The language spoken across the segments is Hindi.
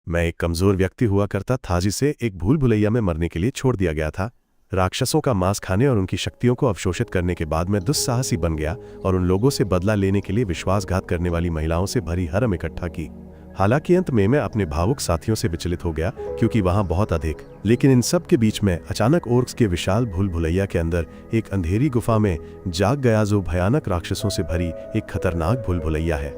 मैं एक कमजोर व्यक्ति हुआ करता था जिसे एक भूल भुलैया में मरने के लिए छोड़ दिया गया था। राक्षसों का मांस खाने और उनकी शक्तियों को अवशोषित करने के बाद मैं दुस्साहसी बन गया और उन लोगों से बदला लेने के लिए विश्वासघात करने वाली महिलाओं से भरी हरम इकट्ठा की। हालांकि अंत में मैं अपने भावुक साथियों से विचलित हो गया क्योंकि वहां बहुत अधिक, लेकिन इन सब के बीच में अचानक ओर्क्स के विशाल भूल भुलैया के अंदर एक अंधेरी गुफा में जाग गया जो भयानक राक्षसों से भरी एक खतरनाक भूल भुलैया है।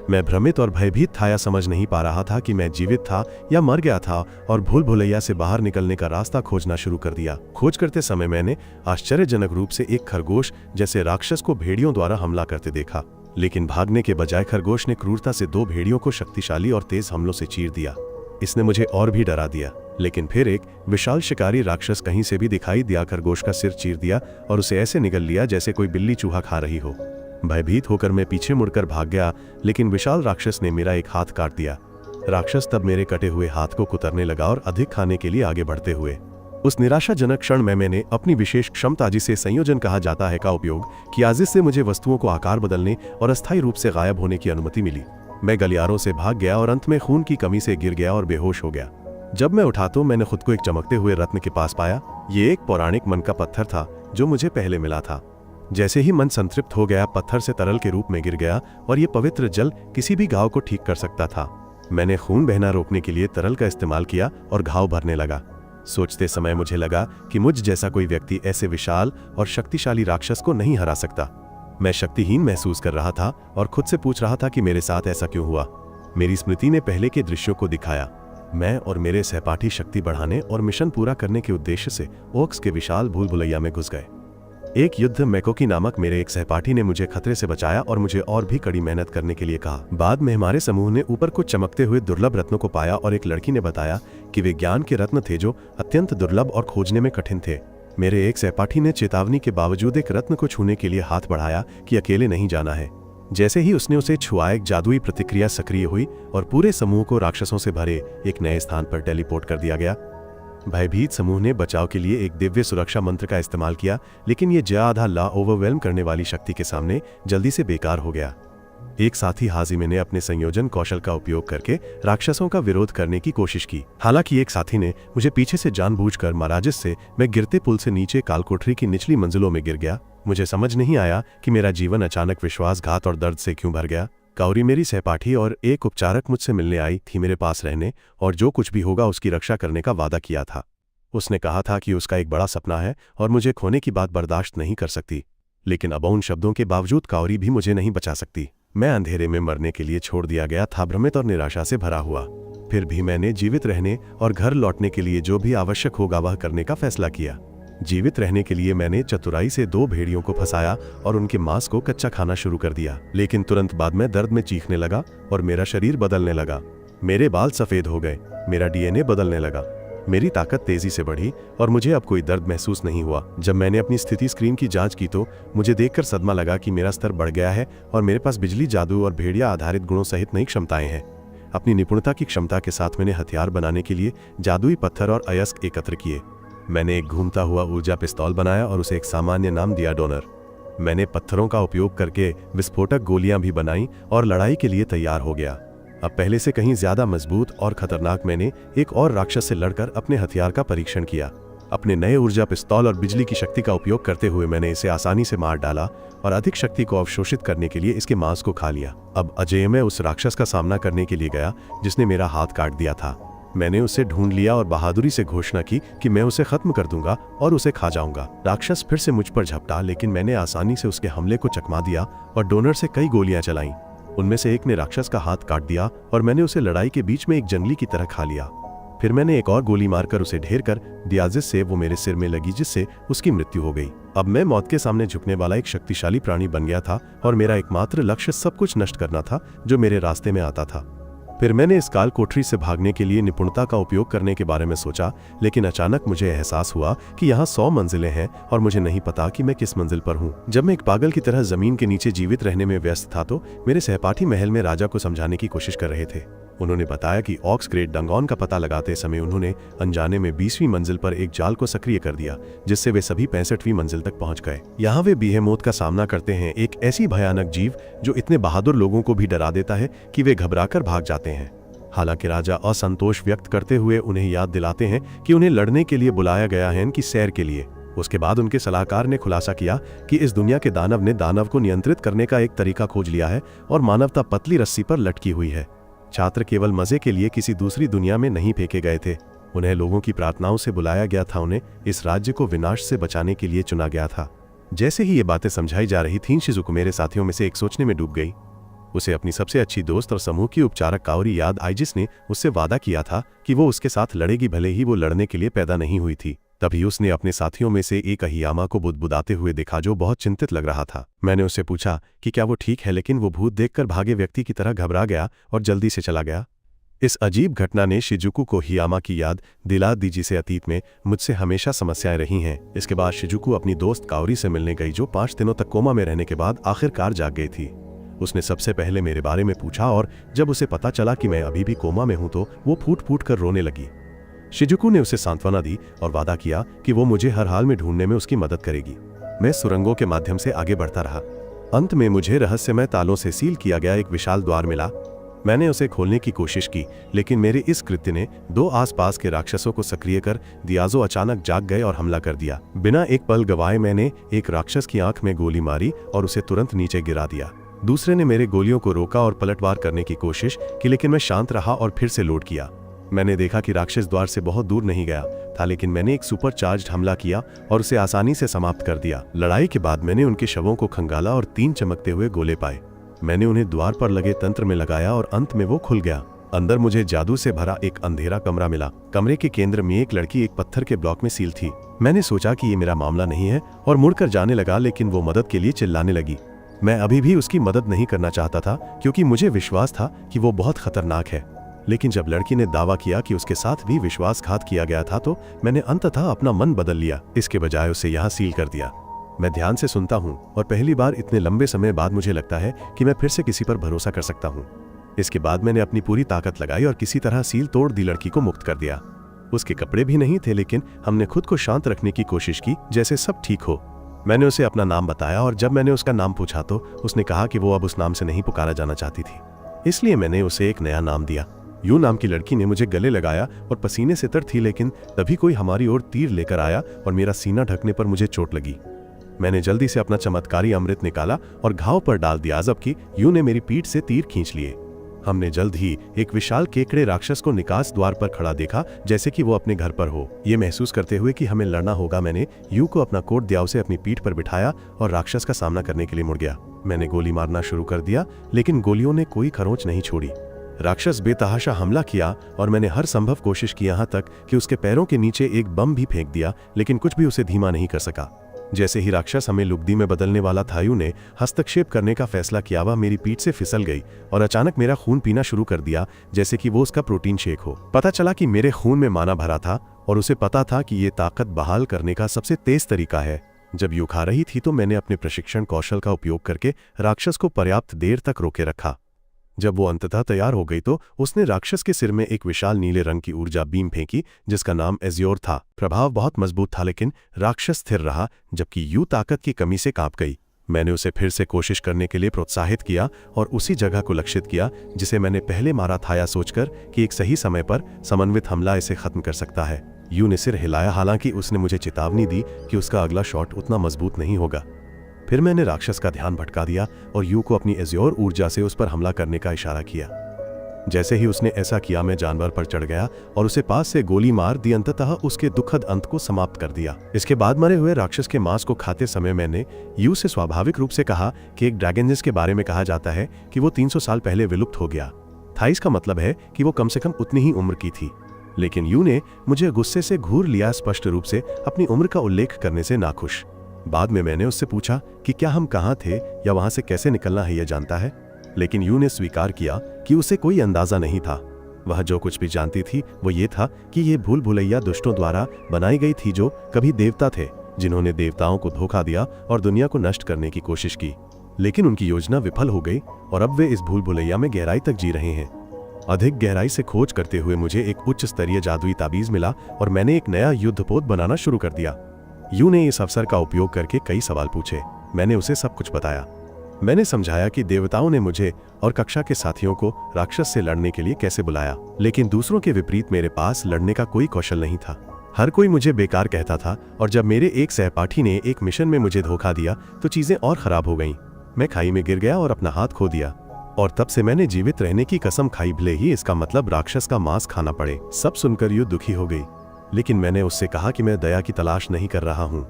मैं भ्रमित और भयभीत था या समझ नहीं पा रहा था कि मैं जीवित था या मर गया था और भूल भुलैया से बाहर निकलने का रास्ता खोजना शुरू कर दिया। खोज करते समय मैंने आश्चर्यजनक रूप से एक खरगोश जैसे राक्षस को भेड़ियों द्वारा हमला करते देखा, लेकिन भागने के बजाय खरगोश ने क्रूरता से 2 भेड़ियों को शक्तिशाली और तेज हमलों से चीर दिया। इसने मुझे और भी डरा दिया, लेकिन फिर एक विशाल शिकारी राक्षस कहीं से भी दिखाई दिया, खरगोश का सिर चीर दिया और उसे ऐसे निगल लिया जैसे कोई बिल्ली चूहा खा रही हो। भयभीत होकर मैं पीछे मुड़कर भाग गया, लेकिन विशाल राक्षस ने मेरा एक हाथ काट दिया। राक्षस तब मेरे कटे हुए हाथ को कुतरने लगा और अधिक खाने के लिए आगे बढ़ते हुए। उस निराशाजनक क्षण में मैंने अपनी विशेष क्षमता जिसे संयोजन कहा जाता है का उपयोग किया, जिससे मुझे वस्तुओं को आकार बदलने और अस्थायी रूप से गायब होने की अनुमति मिली। मैं गलियारों से भाग गया और अंत में खून की कमी से गिर गया और बेहोश हो गया। जब मैं उठा तो मैंने खुद को एक चमकते हुए रत्न के पास पाया। ये एक पौराणिक मन का पत्थर था जो मुझे पहले मिला था। जैसे ही मन संतृप्त हो गया, पत्थर से तरल के रूप में गिर गया और ये पवित्र जल किसी भी घाव को ठीक कर सकता था। मैंने खून बहना रोकने के लिए तरल का इस्तेमाल किया और घाव भरने लगा। सोचते समय मुझे लगा कि मुझ जैसा कोई व्यक्ति ऐसे विशाल और शक्तिशाली राक्षस को नहीं हरा सकता। मैं शक्तिहीन महसूस कर रहा था और खुद से पूछ रहा था कि मेरे साथ ऐसा क्यों हुआ। मेरी स्मृति ने पहले के दृश्यों को दिखाया। मैं और मेरे सहपाठी शक्ति बढ़ाने और मिशन पूरा करने के उद्देश्य से ओक्स के विशाल भूल भुलैया में घुस गए। एक युद्ध मैकोकी नामक मेरे एक सहपाठी ने मुझे खतरे से बचाया और मुझे और भी कड़ी मेहनत करने के लिए कहा। बाद में हमारे समूह ने ऊपर कुछ चमकते हुए दुर्लभ रत्नों को पाया और एक लड़की ने बताया कि वे ज्ञान के रत्न थे जो अत्यंत दुर्लभ और खोजने में कठिन थे। मेरे एक सहपाठी ने चेतावनी के बावजूद एक रत्न को छूने के लिए हाथ बढ़ाया कि अकेले नहीं जाना है। जैसे ही उसने उसे छुआ, एक जादुई प्रतिक्रिया सक्रिय हुई और पूरे समूह को राक्षसों से भरे एक नए स्थान पर टेलीपोर्ट कर दिया गया। भयभीत समूह ने बचाव के लिए एक दिव्य सुरक्षा मंत्र का इस्तेमाल किया, लेकिन ये ज्यादा ला ओवरवेल्म करने वाली शक्ति के सामने जल्दी से बेकार हो गया। एक साथी हाजिमे ने अपने संयोजन कौशल का उपयोग करके राक्षसों का विरोध करने की कोशिश की। हालांकि एक साथी ने मुझे पीछे से जानबूझकर मारा, जिससे मैं गिरते पुल से नीचे कालकोठरी की निचली मंजिलों में गिर गया। मुझे समझ नहीं आया कि मेरा जीवन अचानक विश्वासघात और दर्द से क्यों भर गया। काउरी मेरी सहपाठी और एक उपचारक मुझसे मिलने आई थी, मेरे पास रहने और जो कुछ भी होगा उसकी रक्षा करने का वादा किया था। उसने कहा था कि उसका एक बड़ा सपना है और मुझे खोने की बात बर्दाश्त नहीं कर सकती, लेकिन अब उन शब्दों के बावजूद काउरी भी मुझे नहीं बचा सकती। मैं अंधेरे में मरने के लिए छोड़ दिया गया था, भ्रमित और निराशा से भरा हुआ। फिर भी मैंने जीवित रहने और घर लौटने के लिए जो भी आवश्यक होगा वह करने का फैसला किया। जीवित रहने के लिए मैंने चतुराई से 2 भेड़ियों को फंसाया और उनके मांस को कच्चा खाना शुरू कर दिया, लेकिन तुरंत बाद में दर्द में चीखने लगा और मेरा शरीर बदलने लगा। मेरे बाल सफेद हो गए, मेरा डीएनए बदलने लगा, मेरी ताकत तेजी से बढ़ी और मुझे अब कोई दर्द महसूस नहीं हुआ। जब मैंने अपनी स्थिति स्क्रीन की जांच की तो मुझे देखकर सदमा लगा कि मेरा स्तर बढ़ गया है और मेरे पास बिजली, जादू और भेड़िया आधारित गुणों सहित नई क्षमताएं हैं। अपनी निपुणता की क्षमता के साथ मैंने हथियार बनाने के लिए जादुई पत्थर और अयस्क एकत्र किए। मैंने एक घूमता हुआ ऊर्जा पिस्तौल बनाया और उसे एक सामान्य नाम दिया, डोनर। मैंने पत्थरों का उपयोग करके विस्फोटक गोलियां भी बनाई और लड़ाई के लिए तैयार हो गया। अब पहले से कहीं ज्यादा मजबूत और खतरनाक मैंने एक और राक्षस से लड़कर अपने हथियार का परीक्षण किया। अपने नए ऊर्जा पिस्तौल और बिजली की शक्ति का उपयोग करते हुए मैंने इसे आसानी से मार डाला और अधिक शक्ति को अवशोषित करने के लिए इसके मांस को खा लिया। अब अजय मैं उस राक्षस का सामना करने के लिए गया जिसने मेरा हाथ काट दिया था। मैंने उसे ढूंढ लिया और बहादुरी से घोषणा की कि मैं उसे खत्म कर दूंगा और उसे खा जाऊंगा। राक्षस फिर से मुझ पर झपटा, लेकिन मैंने आसानी से उसके हमले को चकमा दिया और डोनर से कई गोलियां चलाईं। उनमें से एक ने राक्षस का हाथ काट दिया और मैंने उसे लड़ाई के बीच में एक जंगली की तरह खा लिया। फिर मैंने एक और गोली मारकर उसे ढेर कर दिया, जिससे वो मेरे सिर में लगी, जिससे उसकी मृत्यु हो गई। अब मैं मौत के सामने झुकने वाला एक शक्तिशाली प्राणी बन गया था और मेरा एकमात्र लक्ष्य सब कुछ नष्ट करना था जो मेरे रास्ते में आता था। फिर मैंने इस काल कोठरी से भागने के लिए निपुणता का उपयोग करने के बारे में सोचा, लेकिन अचानक मुझे एहसास हुआ कि यहाँ 100 मंजिलें हैं और मुझे नहीं पता कि मैं किस मंजिल पर हूँ। जब मैं एक पागल की तरह जमीन के नीचे जीवित रहने में व्यस्त था तो मेरे सहपाठी महल में राजा को समझाने की कोशिश कर रहे थे। उन्होंने बताया कि ऑक्स ग्रेट डंगोन का पता लगाते समय उन्होंने अनजाने में 20वीं मंजिल पर एक जाल को सक्रिय कर दिया, जिससे वे सभी 65वीं मंजिल तक पहुंच गए। यहाँ वे बीहेमोथ का सामना करते हैं, एक ऐसी भयानक जीव जो इतने बहादुर लोगों को भी डरा देता है कि वे घबराकर भाग जाते हैं। हालांकि राजा असंतोष व्यक्त करते हुए उन्हें याद दिलाते हैं कि उन्हें लड़ने के लिए बुलाया गया है, इनकी सैर के लिए। उसके बाद उनके सलाहकार ने खुलासा किया कि इस दुनिया के दानव ने दानव को नियंत्रित करने का एक तरीका खोज लिया है और मानवता पतली रस्सी पर लटकी हुई है। छात्र केवल मजे के लिए किसी दूसरी दुनिया में नहीं फेंके गए थे, उन्हें लोगों की प्रार्थनाओं से बुलाया गया था, उन्हें इस राज्य को विनाश से बचाने के लिए चुना गया था। जैसे ही ये बातें समझाई जा रही थीं, शिजुको मेरे साथियों में से एक सोचने में डूब गई। उसे अपनी सबसे अच्छी दोस्त और समूह की उपचारक काओरी याद आई, जिसने उससे वादा किया था कि वो उसके साथ लड़ेगी, भले ही वो लड़ने के लिए पैदा नहीं हुई थी। तभी उसने अपने साथियों में से एक अहियामा को बुदबुदाते हुए देखा, जो बहुत चिंतित लग रहा था। मैंने उससे पूछा कि क्या वो ठीक है, लेकिन वो भूत देखकर भागे व्यक्ति की तरह घबरा गया और जल्दी से चला गया। इस अजीब घटना ने शिजुको को हियामा की याद दिला दी, जिसे अतीत में मुझसे हमेशा समस्याएं रही हैं। इसके बाद शिजुको अपनी दोस्त काओरी से मिलने गई, जो 5 दिनों तक कोमा में रहने के बाद आखिरकार जाग गई थी। उसने सबसे पहले मेरे बारे में पूछा और जब उसे पता चला कि मैं अभी भी कोमा में हूं तो वो फूट फूट कर रोने लगी। शिजुको ने उसे सांत्वना दी और वादा किया कि वो मुझे हर हाल में ढूंढने में उसकी मदद करेगी। मैं सुरंगों के माध्यम से आगे बढ़ता रहा। अंत में मुझे रहस्यमय तालों से सील किया गया एक विशाल द्वार मिला। मैंने उसे खोलने की कोशिश की, लेकिन मेरे इस कृत्य ने 2 आसपास के राक्षसों को सक्रिय कर दिया, जो अचानक जाग गए और हमला कर दिया। बिना एक पल गवाए मैंने एक राक्षस की आंख में गोली मारी और उसे तुरंत नीचे गिरा दिया। दूसरे ने मेरे गोलियों को रोका और पलटवार करने की कोशिश की, लेकिन मैं शांत रहा और फिर से लोड किया। मैंने देखा कि राक्षस द्वार से बहुत दूर नहीं गया था, लेकिन मैंने एक सुपर चार्ज्ड हमला किया और उसे आसानी से समाप्त कर दिया। लड़ाई के बाद मैंने उनके शवों को खंगाला और 3 चमकते हुए गोले पाए। मैंने उन्हें द्वार पर लगे तंत्र में लगाया और अंत में वो खुल गया। अंदर मुझे जादू से भरा एक अंधेरा कमरा मिला। कमरे के केंद्र में एक लड़की एक पत्थर के ब्लॉक में सील थी। मैंने सोचा कि ये मेरा मामला नहीं है और मुड़कर जाने लगा, लेकिन वो मदद के लिए चिल्लाने लगी। मैं अभी भी उसकी मदद नहीं करना चाहता था, क्योंकि मुझे विश्वास था कि वो बहुत खतरनाक है। लेकिन जब लड़की ने दावा किया कि उसके साथ भी विश्वासघात किया गया था, तो मैंने अंततः अपना मन बदल लिया। इसके बजाय उसे यहाँ सील कर दिया। मैं ध्यान से सुनता हूँ और पहली बार इतने लंबे समय बाद मुझे लगता है कि मैं फिर से किसी पर भरोसा कर सकता हूँ। इसके बाद मैंने अपनी पूरी ताकत लगाई और किसी तरह सील तोड़ दी, लड़की को मुक्त कर दिया। उसके कपड़े भी नहीं थे, लेकिन हमने खुद को शांत रखने की कोशिश की, जैसे सब ठीक हो। मैंने उसे अपना नाम बताया और जब मैंने उसका नाम पूछा तो उसने कहा कि वो अब उस नाम से नहीं पुकारा जाना चाहती थी, इसलिए मैंने उसे एक नया नाम दिया। यू नाम की लड़की ने मुझे गले लगाया और पसीने से तर थी, लेकिन तभी कोई हमारी ओर तीर लेकर आया और मेरा सीना ढकने पर मुझे चोट लगी। मैंने जल्दी से अपना चमत्कारी अमृत निकाला और घाव पर डाल दिया, जबकि यू ने मेरी पीठ से तीर खींच लिए। हमने जल्द ही एक विशाल केकड़े राक्षस को निकास द्वार पर खड़ा देखा, जैसे कि वो अपने घर पर हो। ये महसूस करते हुए कि हमें लड़ना होगा, मैंने यू को अपना कोट दिया, उसे अपनी पीठ पर बिठाया और राक्षस का सामना करने के लिए मुड़ गया। मैंने गोली मारना शुरू कर दिया, लेकिन गोलियों ने कोई खरोंच नहीं छोड़ी। राक्षस बेतहाशा हमला किया और मैंने हर संभव कोशिश की, यहाँ तक कि उसके पैरों के नीचे एक बम भी फेंक दिया, लेकिन कुछ भी उसे धीमा नहीं कर सका। जैसे ही राक्षस हमें लुगदी में बदलने वाला था, यू ने हस्तक्षेप करने का फैसला किया। वह मेरी पीठ से फिसल गई और अचानक मेरा खून पीना शुरू कर दिया, जैसे कि वो उसका प्रोटीन शेक हो। पता चला कि मेरे खून में माना भरा था और उसे पता था कि ये ताकत बहाल करने का सबसे तेज तरीका है। जब यू खा रही थी तो मैंने अपने प्रशिक्षण कौशल का उपयोग करके राक्षस को पर्याप्त देर तक रोके रखा। जब वो अंततः तैयार हो गई तो उसने राक्षस के सिर में एक विशाल नीले रंग की ऊर्जा बीम फेंकी, जिसका नाम एज़्योर था। प्रभाव बहुत मजबूत था, लेकिन राक्षस स्थिर रहा, जबकि यू ताकत की कमी से कांप गई। मैंने उसे फिर से कोशिश करने के लिए प्रोत्साहित किया और उसी जगह को लक्षित किया जिसे मैंने पहले मारा था, या सोचकर कि एक सही समय पर समन्वित हमला इसे खत्म कर सकता है। यू ने सिर हिलाया, हालांकि उसने मुझे चेतावनी दी कि उसका अगला शॉट उतना मजबूत नहीं होगा। फिर मैंने राक्षस का ध्यान भटका दिया और यू को अपनी एज़्योर ऊर्जा से उस पर हमला करने का इशारा किया। जैसे ही उसने ऐसा किया, मैं जानवर पर चढ़ गया और उसे पास से गोली मार दी, अंततः उसके दुखद अंत को समाप्त कर दिया। इसके बाद मरे हुए राक्षस के मांस को खाते समय मैंने यू से स्वाभाविक रूप से कहा कि एक ड्रैगन जिसके बारे में कहा जाता है कि वो 300 साल पहले विलुप्त हो गया था, इसका मतलब है कि वो कम से कम उतनी ही उम्र की थी। लेकिन यू ने मुझे गुस्से से घूर लिया, स्पष्ट रूप से अपनी उम्र का उल्लेख करने से नाखुश। बाद में मैंने उससे पूछा कि क्या हम कहाँ थे या वहां से कैसे निकलना है, यह जानता है। लेकिन यू ने स्वीकार किया कि उसे कोई अंदाजा नहीं था। वह जो कुछ भी जानती थी वो ये था कि ये भूल भुलैया दुष्टों द्वारा बनाई गई थी, जो कभी देवता थे, जिन्होंने देवताओं को धोखा दिया और दुनिया को नष्ट करने की कोशिश की। लेकिन उनकी योजना विफल हो गई और अब वे इस भूल भुलैया में गहराई तक जी रहे हैं। अधिक गहराई से खोज करते हुए मुझे एक उच्च स्तरीय जादुई ताबीज मिला और मैंने एक नया युद्धपोत बनाना शुरू कर दिया। यू ने इस अवसर का उपयोग करके कई सवाल पूछे। मैंने उसे सब कुछ बताया। मैंने समझाया कि देवताओं ने मुझे और कक्षा के साथियों को राक्षस से लड़ने के लिए कैसे बुलाया, लेकिन दूसरों के विपरीत मेरे पास लड़ने का कोई कौशल नहीं था। हर कोई मुझे बेकार कहता था और जब मेरे एक सहपाठी ने एक मिशन में मुझे धोखा दिया तो चीजें और खराब हो गईं। मैं खाई में गिर गया और अपना हाथ खो दिया और तब से मैंने जीवित रहने की कसम खाई, भले ही इसका मतलब राक्षस का मांस खाना पड़े। सब सुनकर यू दुखी हो गई, लेकिन मैंने उससे कहा कि मैं दया की तलाश नहीं कर रहा हूँ,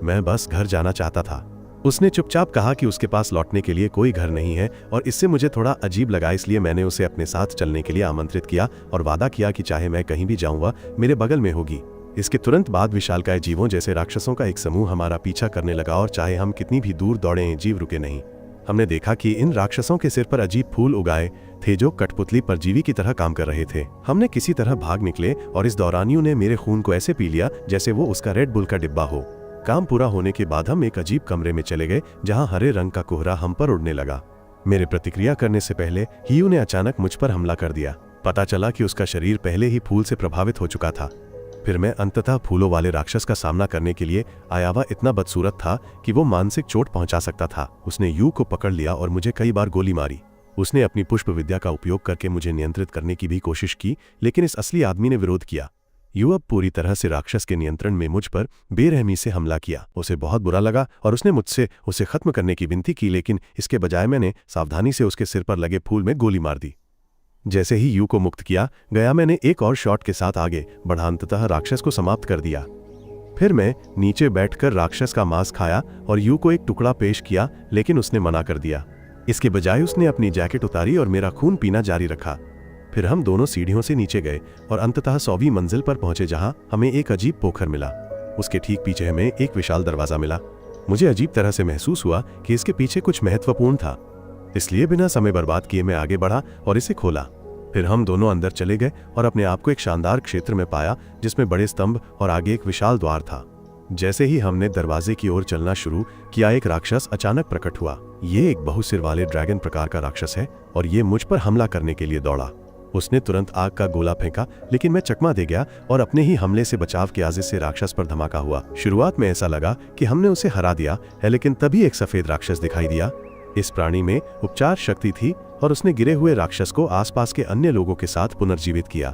मैं बस घर जाना चाहता था। उसने चुपचाप कहा कि उसके पास लौटने के लिए कोई घर नहीं है और इससे मुझे थोड़ा अजीब लगा, इसलिए मैंने उसे अपने साथ चलने के लिए आमंत्रित किया और वादा किया कि चाहे मैं कहीं भी जाऊंगा मेरे बगल में होगी। इसके तुरंत बाद विशालकाय जीवों जैसे राक्षसों का एक समूह हमारा पीछा करने लगा और चाहे हम कितनी भी दूर दौड़े जीव रुके नहीं। हमने देखा कि इन राक्षसों के सिर पर अजीब फूल उगाए थे जो कठपुतली परजीवी की तरह काम कर रहे थे। हमने किसी तरह भाग निकले और इस दौरान यू ने मेरे खून को ऐसे पी लिया जैसे वो उसका रेड बुल का डिब्बा हो। काम पूरा होने के बाद हम एक अजीब कमरे में चले गए जहां हरे रंग का कोहरा हम पर उड़ने लगा। मेरे प्रतिक्रिया करने से पहले ही ने अचानक मुझ पर हमला कर दिया। पता चला कि उसका शरीर पहले ही फूल से प्रभावित हो चुका था। फिर मैं अंततः फूलों वाले राक्षस का सामना करने के लिए आया। वह इतना बदसूरत था कि वो मानसिक चोट पहुंचा सकता था। उसने यू को पकड़ लिया और मुझे कई बार गोली मारी। उसने अपनी पुष्प विद्या का उपयोग करके मुझे नियंत्रित करने की भी कोशिश की, लेकिन इस असली आदमी ने विरोध किया। यू अब पूरी तरह से राक्षस के नियंत्रण में मुझ पर बेरहमी से हमला किया। उसे बहुत बुरा लगा और उसने मुझसे उसे खत्म करने की विनती की, लेकिन इसके बजाय मैंने सावधानी से उसके सिर पर लगे फूल में गोली मार दी। जैसे ही यू को मुक्त किया गया, मैंने एक और शॉट के साथ आगे बढ़ा, अंततः राक्षस को समाप्त कर दिया। फिर मैं नीचे बैठकर राक्षस का मांस खाया और यू को एक टुकड़ा पेश किया, लेकिन उसने मना कर दिया। इसके बजाय उसने अपनी जैकेट उतारी और मेरा खून पीना जारी रखा। फिर हम दोनों सीढ़ियों से नीचे गए और अंततः 100वीं मंजिल पर पहुंचे जहां हमें एक अजीब पोखर मिला। उसके ठीक पीछे हमें एक विशाल दरवाजा मिला। मुझे अजीब तरह से महसूस हुआ कि इसके पीछे कुछ महत्वपूर्ण था, इसलिए बिना समय बर्बाद किए मैं आगे बढ़ा और इसे खोला। फिर हम दोनों अंदर चले गए और अपने आप को एक शानदार क्षेत्र में पाया जिसमें बड़े स्तंभ और आगे एक विशाल द्वार था। जैसे ही हमने दरवाजे की ओर चलना शुरू किया, एक राक्षस अचानक प्रकट हुआ। ये एक बहुसिर वाले ड्रैगन प्रकार का राक्षस है और ये मुझ पर हमला करने के लिए दौड़ा। उसने तुरंत आग का गोला फेंका, लेकिन मैं चकमा दे गया और अपने ही हमले से बचाव के आजिज़ से राक्षस पर धमाका हुआ। शुरुआत में ऐसा लगा कि हमने उसे हरा दिया है, लेकिन तभी एक सफेद राक्षस दिखाई दिया। इस प्राणी में उपचार शक्ति थी और उसने गिरे हुए राक्षस को आसपास के अन्य लोगों के साथ पुनर्जीवित किया।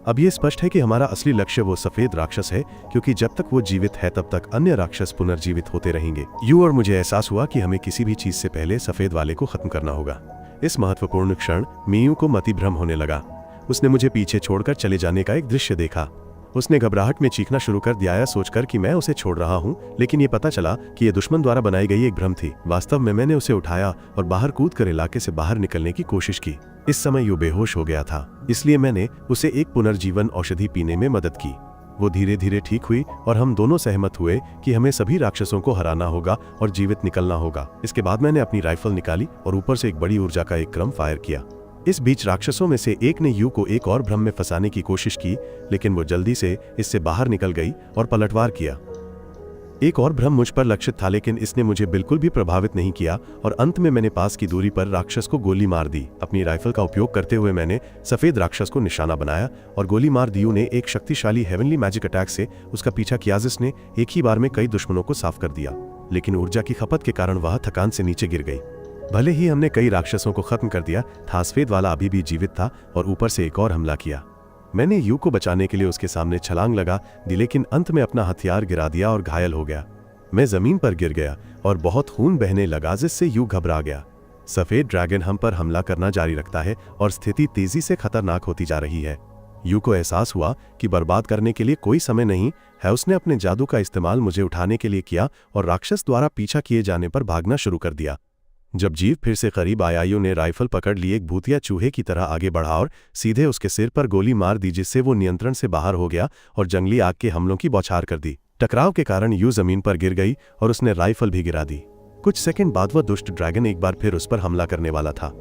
अब यह स्पष्ट है कि हमारा असली लक्ष्य वो सफेद राक्षस है, क्योंकि जब तक वो जीवित है तब तक अन्य राक्षस पुनर्जीवित होते रहेंगे। यू और मुझे एहसास हुआ कि हमें किसी भी चीज से पहले सफेद वाले को खत्म करना होगा। इस महत्वपूर्ण क्षण मियू को मतिभ्रम होने लगा। उसने मुझे पीछे छोड़कर चले जाने का एक दृश्य देखा। उसने घबराहट में चीखना शुरू कर दिया, सोचकर कि मैं उसे छोड़ रहा हूं, लेकिन ये पता चला कि यह दुश्मन द्वारा बनाई गई एक भ्रम थी। वास्तव में मैंने उसे उठाया और बाहर कूदकर इलाके से बाहर निकलने की कोशिश की। इस समय यू बेहोश हो गया था, इसलिए मैंने उसे एक पुनर्जीवन औषधि पीने में मदद की। वो धीरे धीरे ठीक हुई और हम दोनों सहमत हुए कि हमें सभी राक्षसों को हराना होगा और जीवित निकलना होगा। इसके बाद मैंने अपनी राइफल निकाली और ऊपर से एक बड़ी ऊर्जा का एक क्रम फायर किया। इस बीच राक्षसों में से एक ने यू को एक और भ्रम में फंसाने की कोशिश की, लेकिन वो जल्दी से इससे बाहर निकल गई और पलटवार किया। एक और भ्रम मुझ पर लक्षित था, लेकिन इसने मुझे बिल्कुल भी प्रभावित नहीं किया और अंत में मैंने पास की दूरी पर राक्षस को गोली मार दी। अपनी राइफल का उपयोग करते हुए मैंने सफेद राक्षस को निशाना बनाया और गोली मार दी। यू ने एक शक्तिशाली हेवनली मैजिक अटैक से उसका पीछा किया, जिसने एक ही बार में कई दुश्मनों को साफ कर दिया, लेकिन ऊर्जा की खपत के कारण वह थकान से नीचे गिर गई। भले ही हमने कई राक्षसों को खत्म कर दिया था, सफेद वाला अभी भी जीवित था और ऊपर से एक और हमला किया। मैंने यू को बचाने के लिए उसके सामने छलांग लगा दी, लेकिन अंत में अपना हथियार गिरा दिया और घायल हो गया। मैं जमीन पर गिर गया और बहुत खून बहने लगा, जिससे यू घबरा गया। सफेद ड्रैगन हम पर हमला करना जारी रखता है और स्थिति तेजी से खतरनाक होती जा रही है। यू को एहसास हुआ कि बर्बाद करने के लिए कोई समय नहीं है। उसने अपने जादू का इस्तेमाल मुझे उठाने के लिए किया और राक्षस द्वारा पीछा किए जाने पर भागना शुरू कर दिया। जब जीव फिर से करीब आया, यू ने राइफल पकड़ ली, एक भूतिया चूहे की तरह आगे बढ़ा और सीधे उसके सिर पर गोली मार दी, जिससे वो नियंत्रण से बाहर हो गया और जंगली आग के हमलों की बौछार कर दी। टकराव के कारण यू जमीन पर गिर गई और उसने राइफल भी गिरा दी। कुछ सेकंड बाद वह दुष्ट ड्रैगन एक बार फिर उस पर हमला करने वाला था,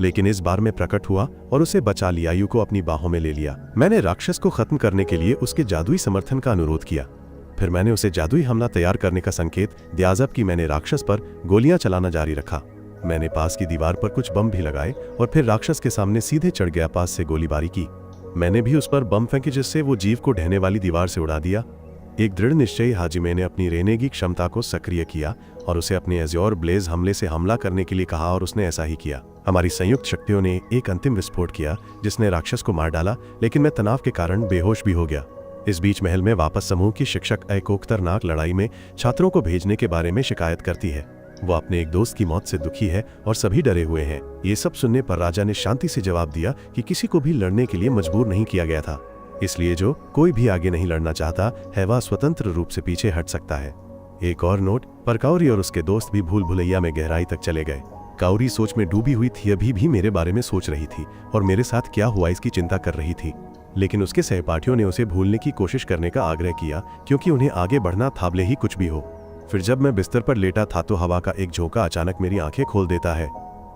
लेकिन इस बार मैं प्रकट हुआ और उसे बचा लिया। यू को अपनी बाहों में ले लिया। मैंने राक्षस को खत्म करने के लिए उसके जादुई समर्थन का अनुरोध किया। फिर मैंने उसे जादुई हमला तैयार करने का संकेत दिया, जबकि मैंने राक्षस पर गोलियां चलाना जारी रखा। मैंने पास की दीवार पर कुछ बम भी लगाए और फिर राक्षस के सामने सीधे चढ़ गया। पास से गोलीबारी की। मैंने भी उस पर बम फेंके, जिससे वो जीव को ढहने वाली दीवार से उड़ा दिया। एक दृढ़ निश्चयी हाजिमे ने अपनी रहने की क्षमता को सक्रिय किया और उसे अपने एज़्योर ब्लेज हमले से हमला करने के लिए कहा और उसने ऐसा ही किया। हमारी संयुक्त शक्तियों ने एक अंतिम विस्फोट किया जिसने राक्षस को मार डाला, लेकिन मैं तनाव के कारण बेहोश भी हो गया। इस बीच महल में वापस समूह की शिक्षक एक खतरनाक लड़ाई में छात्रों को भेजने के बारे में शिकायत करती है। वो अपने एक दोस्त की मौत से दुखी है और सभी डरे हुए हैं। ये सब सुनने पर राजा ने शांति से जवाब दिया कि किसी को भी लड़ने के लिए मजबूर नहीं किया गया था, इसलिए जो कोई भी आगे नहीं लड़ना चाहता है वह स्वतंत्र रूप से पीछे हट सकता है। एक और नोट पर काउरी और उसके दोस्त भी भूल भुलैया में गहराई तक चले गए। काउरी सोच में डूबी हुई थी, अभी भी मेरे बारे में सोच रही थी और मेरे साथ क्या हुआ इसकी चिंता कर रही थी, लेकिन उसके सहपाठियों ने उसे भूलने की कोशिश करने का आग्रह किया क्योंकि उन्हें आगे बढ़ना था, भले ही कुछ भी हो। फिर जब मैं बिस्तर पर लेटा था तो हवा का एक झोंका अचानक मेरी आंखें खोल देता है।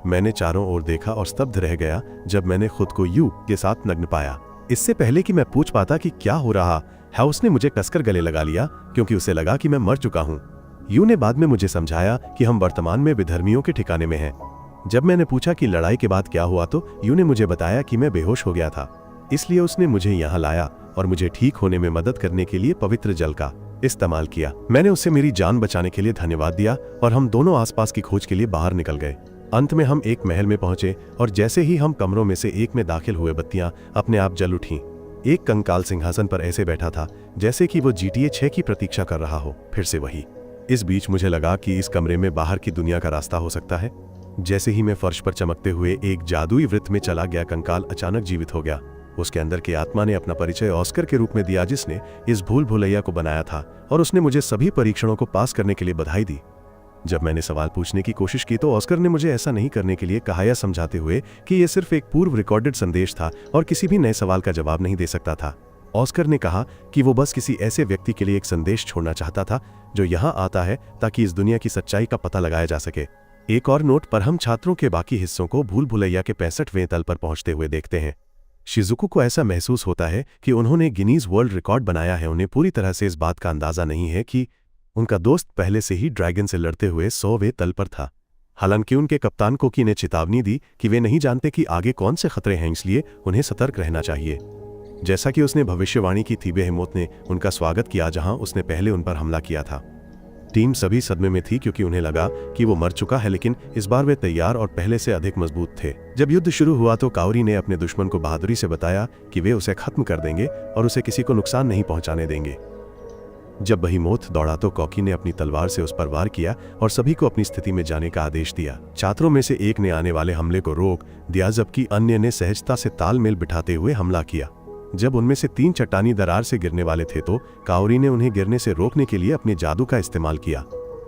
मैंने चारों ओर देखा और स्तब्ध रह गया जब मैंने खुद को यू के साथ नग्न पाया। इससे पहले कि मैं पूछ पाता कि क्या हो रहा है, उसने मुझे कसकर गले लगा लिया क्योंकि उसे लगा कि मैं मर चुका हूँ। यू ने बाद में मुझे समझाया कि हम वर्तमान में विधर्मियों के ठिकाने में हैं। जब मैंने पूछा कि लड़ाई के बाद क्या हुआ तो यू ने मुझे बताया कि मैं बेहोश हो गया था, इसलिए उसने मुझे यहाँ लाया और मुझे ठीक होने में मदद करने के लिए पवित्र जल का इस्तेमाल किया। मैंने उसे मेरी जान बचाने के लिए धन्यवाद दिया और हम दोनों आसपास की खोज के लिए बाहर निकल गए। अंत में हम एक महल में पहुंचे और जैसे ही हम कमरों में से एक में दाखिल हुए बत्तियां अपने आप जल उठीं। एक कंकाल सिंहासन पर ऐसे बैठा था जैसे कि वो GTA 6 की प्रतीक्षा कर रहा हो। फिर से वही। इस बीच मुझे लगा कि इस कमरे में बाहर की दुनिया का रास्ता हो सकता है। जैसे ही मैं फर्श पर चमकते हुए एक जादुई वृत्त में चला गया, कंकाल अचानक जीवित हो गया। उसके अंदर की आत्मा ने अपना परिचय ऑस्कर के रूप में दिया जिसने इस भूल भुलैया को बनाया था, और उसने मुझे सभी परीक्षणों को पास करने के लिए बधाई दी। जब मैंने सवाल पूछने की कोशिश की तो ऑस्कर ने मुझे ऐसा नहीं करने के लिए कहा, या समझाते हुए कि यह सिर्फ एक पूर्व रिकॉर्डेड संदेश था और किसी भी नए सवाल का जवाब नहीं दे सकता था। ऑस्कर ने कहा कि वो बस किसी ऐसे व्यक्ति के लिए एक संदेश छोड़ना चाहता था जो यहाँ आता है ताकि इस दुनिया की सच्चाई का पता लगाया जा सके। एक और नोट पर हम छात्रों के बाकी हिस्सों को भूल भुलैया के 65वें तल पर पहुंचते हुए देखते हैं। शिजुको को ऐसा महसूस होता है कि उन्होंने गिनीज वर्ल्ड रिकॉर्ड बनाया है। उन्हें पूरी तरह से इस बात का अंदाजा नहीं है कि उनका दोस्त पहले से ही ड्रैगन से लड़ते हुए 100वें तल पर था। हालांकि उनके कप्तान कोकी ने चेतावनी दी कि वे नहीं जानते कि आगे कौन से खतरे हैं, इसलिए उन्हें सतर्क रहना चाहिए। जैसा कि उसने भविष्यवाणी की थी, बेहेमोत ने उनका स्वागत किया जहां उसने पहले उन पर हमला किया था। टीम सभी सदमे में थी क्योंकि उन्हें लगा कि वो मर चुका है, लेकिन इस बार वे तैयार और पहले से अधिक मजबूत थे। जब युद्ध शुरू हुआ तो काउरी ने अपने दुश्मन को बहादुरी से बताया कि वे उसे खत्म कर देंगे और उसे किसी को नुकसान नहीं पहुंचाने देंगे। जब बहीमोथ दौड़ा तो कॉकी ने अपनी तलवार से उस पर वार किया और सभी को अपनी स्थिति में जाने का आदेश दिया। छात्रों में से एक ने आने वाले हमले को रोक दिया जबकि अन्य ने सहजता से तालमेल बिठाते हुए हमला किया। जब उनमें से 3 चट्टानी दरार से गिरने वाले थे तो काउरी ने उन्हें गिरने से रोकने के लिए अपने जादू का इस्तेमाल किया।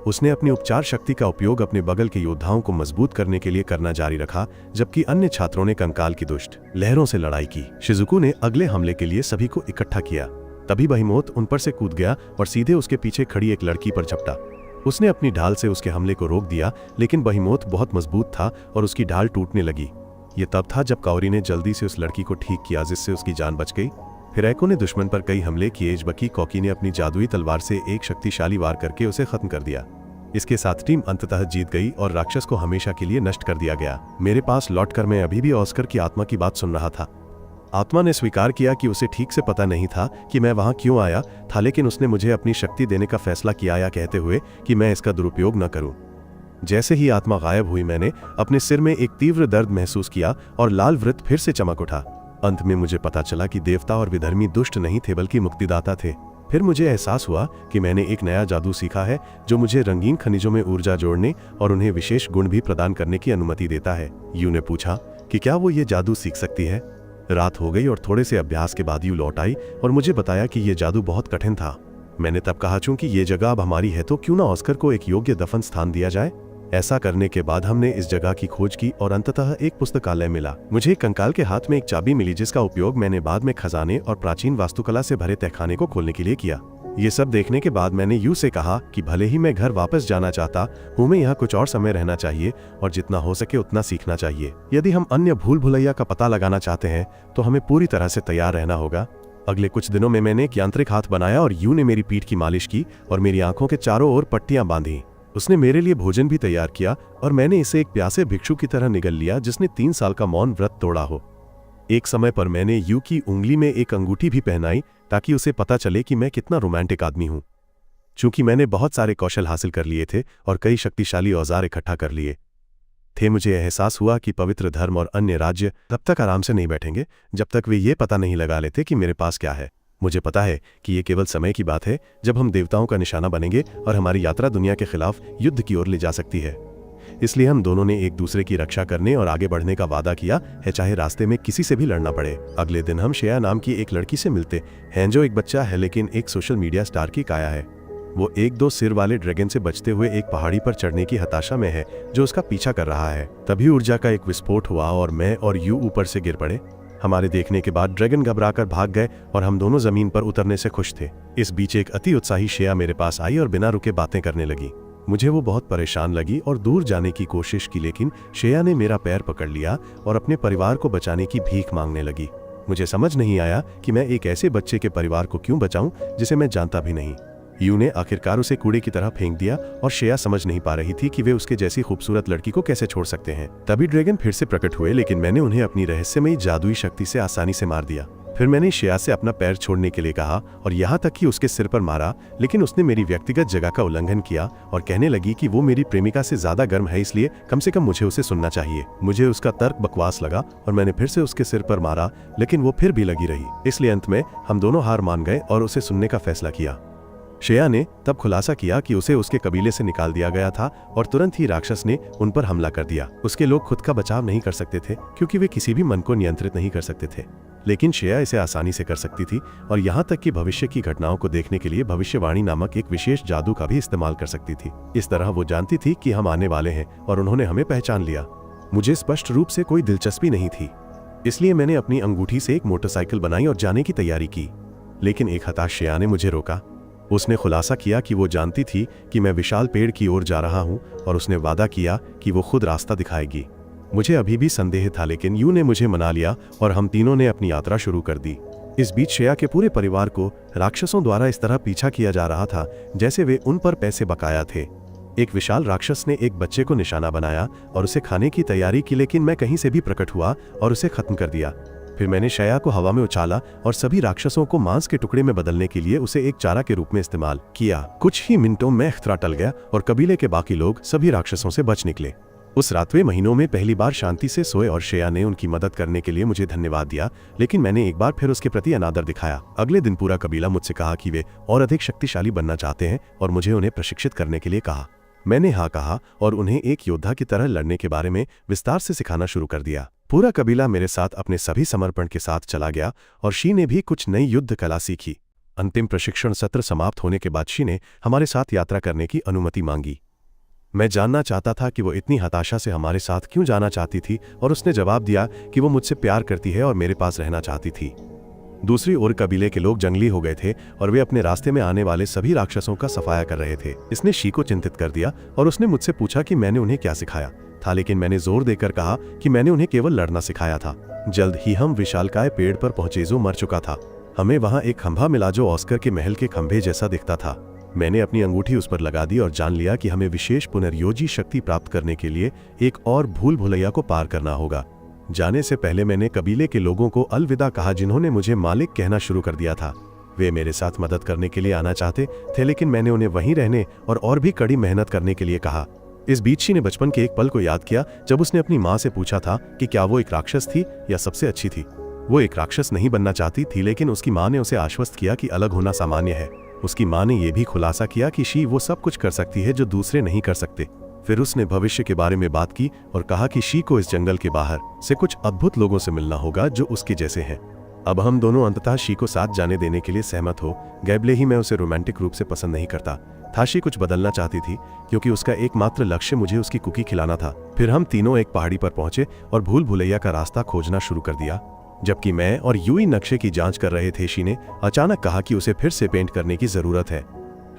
उसने अपनी उपचार शक्ति का उपयोग अपने बगल के योद्धाओं को मजबूत करने के लिए करना जारी रखा, जबकि अन्य छात्रों ने कंकाल की दुष्ट लहरों से लड़ाई की। शिजुको ने अगले हमले के लिए सभी को इकट्ठा किया। तभी बहीमोथ उन पर से कूद गया और सीधे उसके पीछे खड़ी एक लड़की पर झपटा। उसने अपनी ढाल से उसके हमले को रोक दिया, लेकिन बहीमोथ बहुत मजबूत था और उसकी ढाल टूटने लगी। ये तब था जब काउरी ने जल्दी से उस लड़की को ठीक किया, जिससे उसकी जान बच गई। फिर एको ने दुश्मन पर कई हमले किए, जबकि कॉकी ने अपनी जादुई तलवार से एक शक्तिशाली वार करके उसे खत्म कर दिया। इसके साथ टीम अंततः जीत गई और राक्षस को हमेशा के लिए नष्ट कर दिया गया। मेरे पास लौटकर मैं अभी भी ऑस्कर की आत्मा की बात सुन रहा था। आत्मा ने स्वीकार किया कि उसे ठीक से पता नहीं था कि मैं वहां क्यों आया था, लेकिन उसने मुझे अपनी शक्ति देने का फैसला किया, या कहते हुए कि मैं इसका दुरुपयोग न करूं। जैसे ही आत्मा गायब हुई मैंने अपने सिर में एक तीव्र दर्द महसूस किया और लाल वृत्त फिर से चमक उठा। अंत में मुझे पता चला कि देवता और विधर्मी दुष्ट नहीं थे बल्कि मुक्तिदाता थे। फिर मुझे एहसास हुआ कि मैंने एक नया जादू सीखा है जो मुझे रंगीन खनिजों में ऊर्जा जोड़ने और उन्हें विशेष गुण भी प्रदान करने की अनुमति देता है। यू ने पूछा कि क्या वो ये जादू सीख सकती है। रात हो गई और थोड़े से अभ्यास के बाद यू लौट आई और मुझे बताया कि ये जादू बहुत कठिन था। मैंने तब कहा, चूंकि ये जगह अब हमारी है तो क्यों ना ऑस्कर को एक योग्य दफन स्थान दिया जाए। ऐसा करने के बाद हमने इस जगह की खोज की और अंततः एक पुस्तकालय मिला। मुझे एक कंकाल के हाथ में एक चाबी मिली जिसका उपयोग मैंने बाद में खजाने और प्राचीन वास्तुकला से भरे तहखाने को खोलने के लिए किया। ये सब देखने के बाद मैंने यू से कहा कि भले ही मैं घर वापस जाना चाहता हूँ, मैं यहाँ कुछ और समय रहना चाहिए और जितना हो सके उतना सीखना चाहिए। यदि हम अन्य भूल भुलैया का पता लगाना चाहते हैं तो हमें पूरी तरह से तैयार रहना होगा। अगले कुछ दिनों में मैंने एक यांत्रिक हाथ बनाया और यू ने मेरी पीठ की मालिश की और मेरी आंखों के चारों ओर पट्टियां बांधी। उसने मेरे लिए भोजन भी तैयार किया और मैंने इसे एक प्यासे भिक्षु की तरह निगल लिया जिसने 3 साल का मौन व्रत तोड़ा हो। एक समय पर मैंने यू की उंगली में एक अंगूठी भी पहनाई ताकि उसे पता चले कि मैं कितना रोमांटिक आदमी हूं। चूंकि मैंने बहुत सारे कौशल हासिल कर लिए थे और कई शक्तिशाली औजार इकट्ठा कर लिए थे, मुझे एहसास हुआ कि पवित्र धर्म और अन्य राज्य तब तक आराम से नहीं बैठेंगे जब तक वे ये पता नहीं लगा लेते कि मेरे पास क्या है। मुझे पता है कि ये केवल समय की बात है जब हम देवताओं का निशाना बनेंगे और हमारी यात्रा दुनिया के खिलाफ युद्ध की ओर ले जा सकती है। इसलिए हम दोनों ने एक दूसरे की रक्षा करने और आगे बढ़ने का वादा किया है, चाहे रास्ते में किसी से भी लड़ना पड़े। अगले दिन हम श्रेया नाम की एक लड़की से मिलते हैं जो एक बच्चा है लेकिन एक सोशल मीडिया स्टार की काया है। वो एक दो सिर वाले ड्रैगन से बचते हुए एक पहाड़ी पर चढ़ने की हताशा में है जो उसका पीछा कर रहा है। तभी ऊर्जा का एक विस्फोट हुआ और मैं और यू ऊपर से गिर पड़े। हमारे देखने के बाद ड्रैगन घबराकर भाग गए और हम दोनों जमीन पर उतरने से खुश थे। इस बीच एक अति उत्साही श्रेया मेरे पास आई और बिना रुके बातें करने लगी। मुझे वो बहुत परेशान लगी और दूर जाने की कोशिश की, लेकिन श्रेया ने मेरा पैर पकड़ लिया और अपने परिवार को बचाने की भीख मांगने लगी। मुझे समझ नहीं आया कि मैं एक ऐसे बच्चे के परिवार को क्यों बचाऊं जिसे मैं जानता भी नहीं। यू ने आखिरकार उसे कूड़े की तरह फेंक दिया और श्रेया समझ नहीं पा रही थी कि वे उसके जैसी खूबसूरत लड़की को कैसे छोड़ सकते हैं। तभी ड्रैगन फिर से प्रकट हुए, लेकिन मैंने उन्हें अपनी रहस्यमयी जादुई शक्ति से आसानी से मार दिया। फिर मैंने श्रेया से अपना पैर छोड़ने के लिए कहा और यहाँ तक कि उसके सिर पर मारा, लेकिन उसने मेरी व्यक्तिगत जगह का उल्लंघन किया और कहने लगी कि वो मेरी प्रेमिका से ज्यादा गर्म है, इसलिए कम से कम मुझे उसे सुनना चाहिए। मुझे उसका तर्क बकवास लगा और मैंने फिर से उसके सिर पर मारा, लेकिन वो फिर भी लगी रही। इसलिए अंत में हम दोनों हार मान गए और उसे सुनने का फैसला किया। श्रेया ने तब खुलासा किया कि उसे उसके कबीले से निकाल दिया गया था और तुरंत ही राक्षस ने उन पर हमला कर दिया। उसके लोग खुद का बचाव नहीं कर सकते थे क्योंकि वे किसी भी मन को नियंत्रित नहीं कर सकते थे, लेकिन श्रेया इसे आसानी से कर सकती थी और यहाँ तक कि भविष्य की घटनाओं को देखने के लिए भविष्यवाणी नामक एक विशेष जादू का भी इस्तेमाल कर सकती थी। इस तरह वो जानती थी कि हम आने वाले हैं और उन्होंने हमें पहचान लिया। मुझे स्पष्ट रूप से कोई दिलचस्पी नहीं थी, इसलिए मैंने अपनी अंगूठी से एक मोटरसाइकिल बनाई और जाने की तैयारी की, लेकिन एक हताश श्रेया ने मुझे रोका। उसने खुलासा किया कि वो जानती थी कि मैं विशाल पेड़ की ओर जा रहा हूं और उसने वादा किया कि वो खुद रास्ता दिखाएगी। मुझे अभी भी संदेह था, लेकिन यू ने मुझे मना लिया और हम तीनों ने अपनी यात्रा शुरू कर दी। इस बीच श्रेया के पूरे परिवार को राक्षसों द्वारा इस तरह पीछा किया जा रहा था जैसे वे उन पर पैसे बकाया थे। एक विशाल राक्षस ने एक बच्चे को निशाना बनाया और उसे खाने की तैयारी की, लेकिन मैं कहीं से भी प्रकट हुआ और उसे खत्म कर दिया। फिर मैंने श्रेया को हवा में उछाला और सभी राक्षसों को मांस के टुकड़े में बदलने के लिए उसे एक चारा के रूप में इस्तेमाल किया। कुछ ही मिनटों में खतरा टल गया और कबीले के बाकी लोग सभी राक्षसों से बच निकले। उस रात वे महीनों में पहली बार शांति से सोए और श्रेया ने उनकी मदद करने के लिए मुझे धन्यवाद दिया, लेकिन मैंने एक बार फिर उसके प्रति अनादर दिखाया। अगले दिन पूरा कबीला मुझसे कहा कि वे और अधिक शक्तिशाली बनना चाहते हैं और मुझे उन्हें प्रशिक्षित करने के लिए कहा। मैंने हाँ कहा और उन्हें एक योद्धा की तरह लड़ने के बारे में विस्तार से सिखाना शुरू कर दिया। पूरा कबीला मेरे साथ अपने सभी समर्पण के साथ चला गया और शी ने भी कुछ नई युद्ध कला सीखी। अंतिम प्रशिक्षण सत्र समाप्त होने के बाद शी ने हमारे साथ यात्रा करने की अनुमति मांगी। मैं जानना चाहता था कि वो इतनी हताशा से हमारे साथ क्यों जाना चाहती थी और उसने जवाब दिया कि वो मुझसे प्यार करती है और मेरे पास रहना चाहती थी। दूसरी ओर कबीले के लोग जंगली हो गए थे और वे अपने रास्ते में आने वाले सभी राक्षसों का सफाया कर रहे थे। इसने शी को चिंतित कर दिया और उसने मुझसे पूछा कि मैंने उन्हें क्या सिखाया था, लेकिन मैंने जोर देकर कहा कि मैंने उन्हें केवल लड़ना सिखाया था। जल्द ही हम विशालकाय पेड़ पर पहुंचे जो मर चुका था। हमें वहां एक खंभा मिला जो ऑस्कर के महल के खंभे जैसा दिखता था। मैंने अपनी अंगूठी उस पर लगा दी और जान लिया कि हमें विशेष पुनर्योजी शक्ति प्राप्त करने के लिए एक और भूल भुलैया को पार करना होगा। जाने से पहले मैंने कबीले के लोगों को अलविदा कहा जिन्होंने मुझे मालिक कहना शुरू कर दिया था। वे मेरे साथ मदद करने के लिए आना चाहते थे, लेकिन मैंने उन्हें वहीं रहने और भी कड़ी मेहनत करने के लिए कहा। इस बीच शी ने बचपन के एक पल को याद किया जब उसने अपनी माँ से पूछा था कि क्या वो एक राक्षस थी या सबसे अच्छी थी। वो एक राक्षस नहीं बनना चाहती थी, लेकिन उसकी माँ ने उसे आश्वस्त किया कि अलग होना सामान्य है। उसकी माँ ने यह भी खुलासा किया कि शी वो सब कुछ कर सकती है जो दूसरे नहीं कर सकते। फिर उसने भविष्य के बारे में बात की और कहा कि शी को इस जंगल के बाहर से कुछ अद्भुत लोगों से मिलना होगा जो उसके जैसे हैं। अब हम दोनों अंततः शी को साथ जाने देने के लिए सहमत हो गए, भले ही मैं उसे रोमांटिक रूप से पसंद नहीं करता था। शी कुछ बदलना चाहती थी क्योंकि उसका एकमात्र लक्ष्य मुझे उसकी कुकी खिलाना था। फिर हम तीनों एक पहाड़ी पर पहुंचे और भूल भुलैया का रास्ता खोजना शुरू कर दिया। जबकि मैं और यूई नक्शे की जांच कर रहे थे, शी ने अचानक कहा कि उसे फिर से पेंट करने की जरूरत है,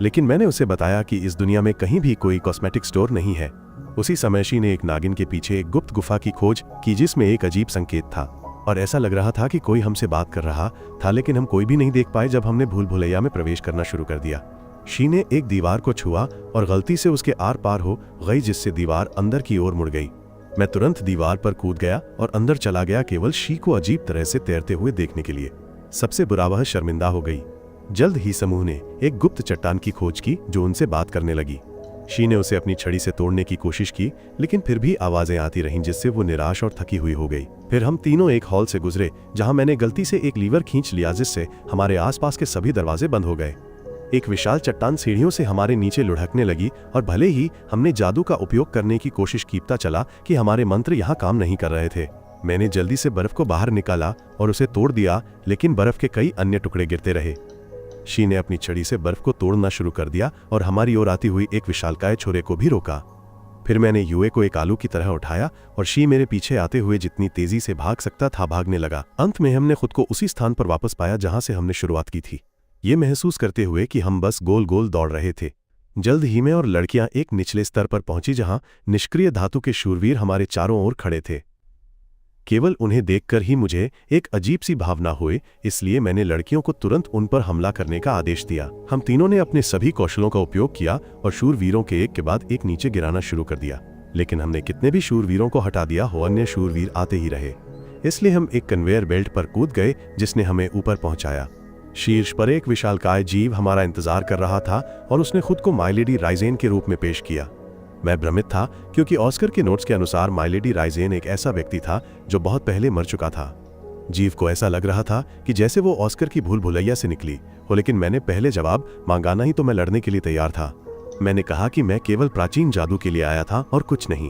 लेकिन मैंने उसे बताया कि इस दुनिया में कहीं भी कोई कॉस्मेटिक स्टोर नहीं है। उसी समय शी ने एक नागिन के पीछे एक गुप्त गुफा की खोज की जिसमें एक अजीब संकेत था और ऐसा लग रहा था कि कोई हमसे बात कर रहा था, लेकिन हम कोई भी नहीं देख पाए। जब हमने भूल भुलैया में प्रवेश करना शुरू कर दिया, शी ने एक दीवार को छुआ और गलती से उसके आर पार हो गई, जिससे दीवार अंदर की ओर मुड़ गई। मैं तुरंत दीवार पर कूद गया और अंदर चला गया, केवल शी को अजीब तरह से तैरते हुए देखने के लिए। सबसे बुरा, वह शर्मिंदा हो गई। जल्द ही समूह ने एक गुप्त चट्टान की खोज की जो उनसे बात करने लगी। शी ने उसे अपनी छड़ी से तोड़ने की कोशिश की, लेकिन फिर भी आवाजें आती रहीं, जिससे वो निराश और थकी हुई हो गई। फिर हम तीनों एक हॉल से गुजरे जहां मैंने गलती से एक लीवर खींच लिया, जिससे हमारे आसपास के सभी दरवाजे बंद हो गए। एक विशाल चट्टान सीढ़ियों से हमारे नीचे लुढ़कने लगी और भले ही हमने जादू का उपयोग करने की कोशिश की, पता चला कि हमारे मंत्र यहाँ काम नहीं कर रहे थे। मैंने जल्दी से बर्फ को बाहर निकाला और उसे तोड़ दिया, लेकिन बर्फ के कई अन्य टुकड़े गिरते रहे। शी ने अपनी छड़ी से बर्फ को तोड़ना शुरू कर दिया और हमारी ओर आती हुई एक विशालकाय छोरे को भी रोका। फिर मैंने युए को एक आलू की तरह उठाया और शी मेरे पीछे आते हुए जितनी तेजी से भाग सकता था भागने लगा। अंत में हमने खुद को उसी स्थान पर वापस पाया जहां से हमने शुरुआत की थी, ये महसूस करते हुए कि हम बस गोल गोल दौड़ रहे थे। जल्द ही मैं और लड़कियां एक निचले स्तर पर पहुंची जहां निष्क्रिय धातु के शूरवीर हमारे चारों ओर खड़े थे। केवल उन्हें देखकर ही मुझे एक अजीब सी भावना हुई, इसलिए मैंने लड़कियों को तुरंत उन पर हमला करने का आदेश दिया। हम तीनों ने अपने सभी कौशलों का उपयोग किया और शूरवीरों के एक के बाद एक नीचे गिराना शुरू कर दिया, लेकिन हमने कितने भी शूरवीरों को हटा दिया हो, अन्य शूरवीर आते ही रहे। इसलिए हम एक कन्वेयर बेल्ट पर कूद गए जिसने हमें ऊपर पहुंचाया। शीर्ष पर एक विशालकाय जीव हमारा इंतजार कर रहा था और उसने खुद को माइलेडी राइजेन के रूप में पेश किया। मैं भ्रमित था क्योंकि ऑस्कर के नोट्स के अनुसार माइलेडी राइजेन एक ऐसा व्यक्ति था जो बहुत पहले मर चुका था। जीव को ऐसा लग रहा था कि जैसे वो ऑस्कर की भूल भुलैया से निकली हो, लेकिन मैंने पहले जवाब मांगा नहीं तो मैं लड़ने के लिए तैयार था। मैंने कहा कि मैं केवल प्राचीन जादू के लिए आया था और कुछ नहीं।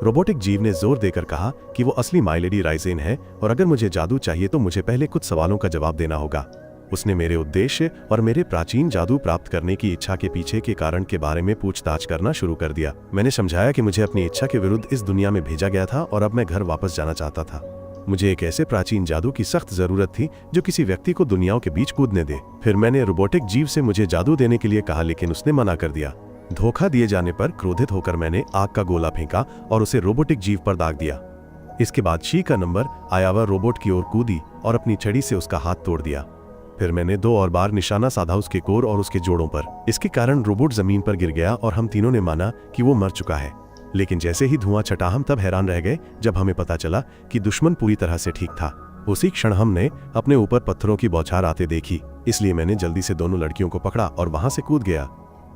रोबोटिक जीव ने जोर देकर कहा कि वो असली माइलेडी राइजेन है और अगर मुझे जादू चाहिए तो मुझे पहले कुछ सवालों का जवाब देना होगा। उसने मेरे उद्देश्य और मेरे प्राचीन जादू प्राप्त करने की इच्छा के पीछे के कारण के बारे में पूछताछ करना शुरू कर दिया। मैंने समझाया कि मुझे अपनी इच्छा के विरुद्ध इस दुनिया में भेजा गया था और अब मैं घर वापस जाना चाहता था। मुझे एक ऐसे प्राचीन जादू की सख्त जरूरत थी जो किसी व्यक्ति को दुनियाओं के बीच कूदने दे। फिर मैंने रोबोटिक जीव से मुझे जादू देने के लिए कहा, लेकिन उसने मना कर दिया। धोखा दिए जाने पर क्रोधित होकर मैंने आग का गोला फेंका और उसे रोबोटिक जीव पर दाग दिया। इसके बाद शी का नंबर आया, वह रोबोट की ओर कूदी और अपनी छड़ी से उसका हाथ तोड़ दिया। फिर मैंने 2 और बार निशाना साधा उसके कोर और उसके जोड़ों पर। इसके कारण रोबोट जमीन पर गिर गया और हम तीनों ने माना कि वो मर चुका है। लेकिन जैसे ही धुआं छटा, हम तब हैरान रह गए जब हमें पता चला कि दुश्मन पूरी तरह से ठीक था। उसी क्षण हमने अपने ऊपर पत्थरों की बौछार आते देखी, इसलिए मैंने जल्दी से दोनों लड़कियों को पकड़ा और वहां से कूद गया।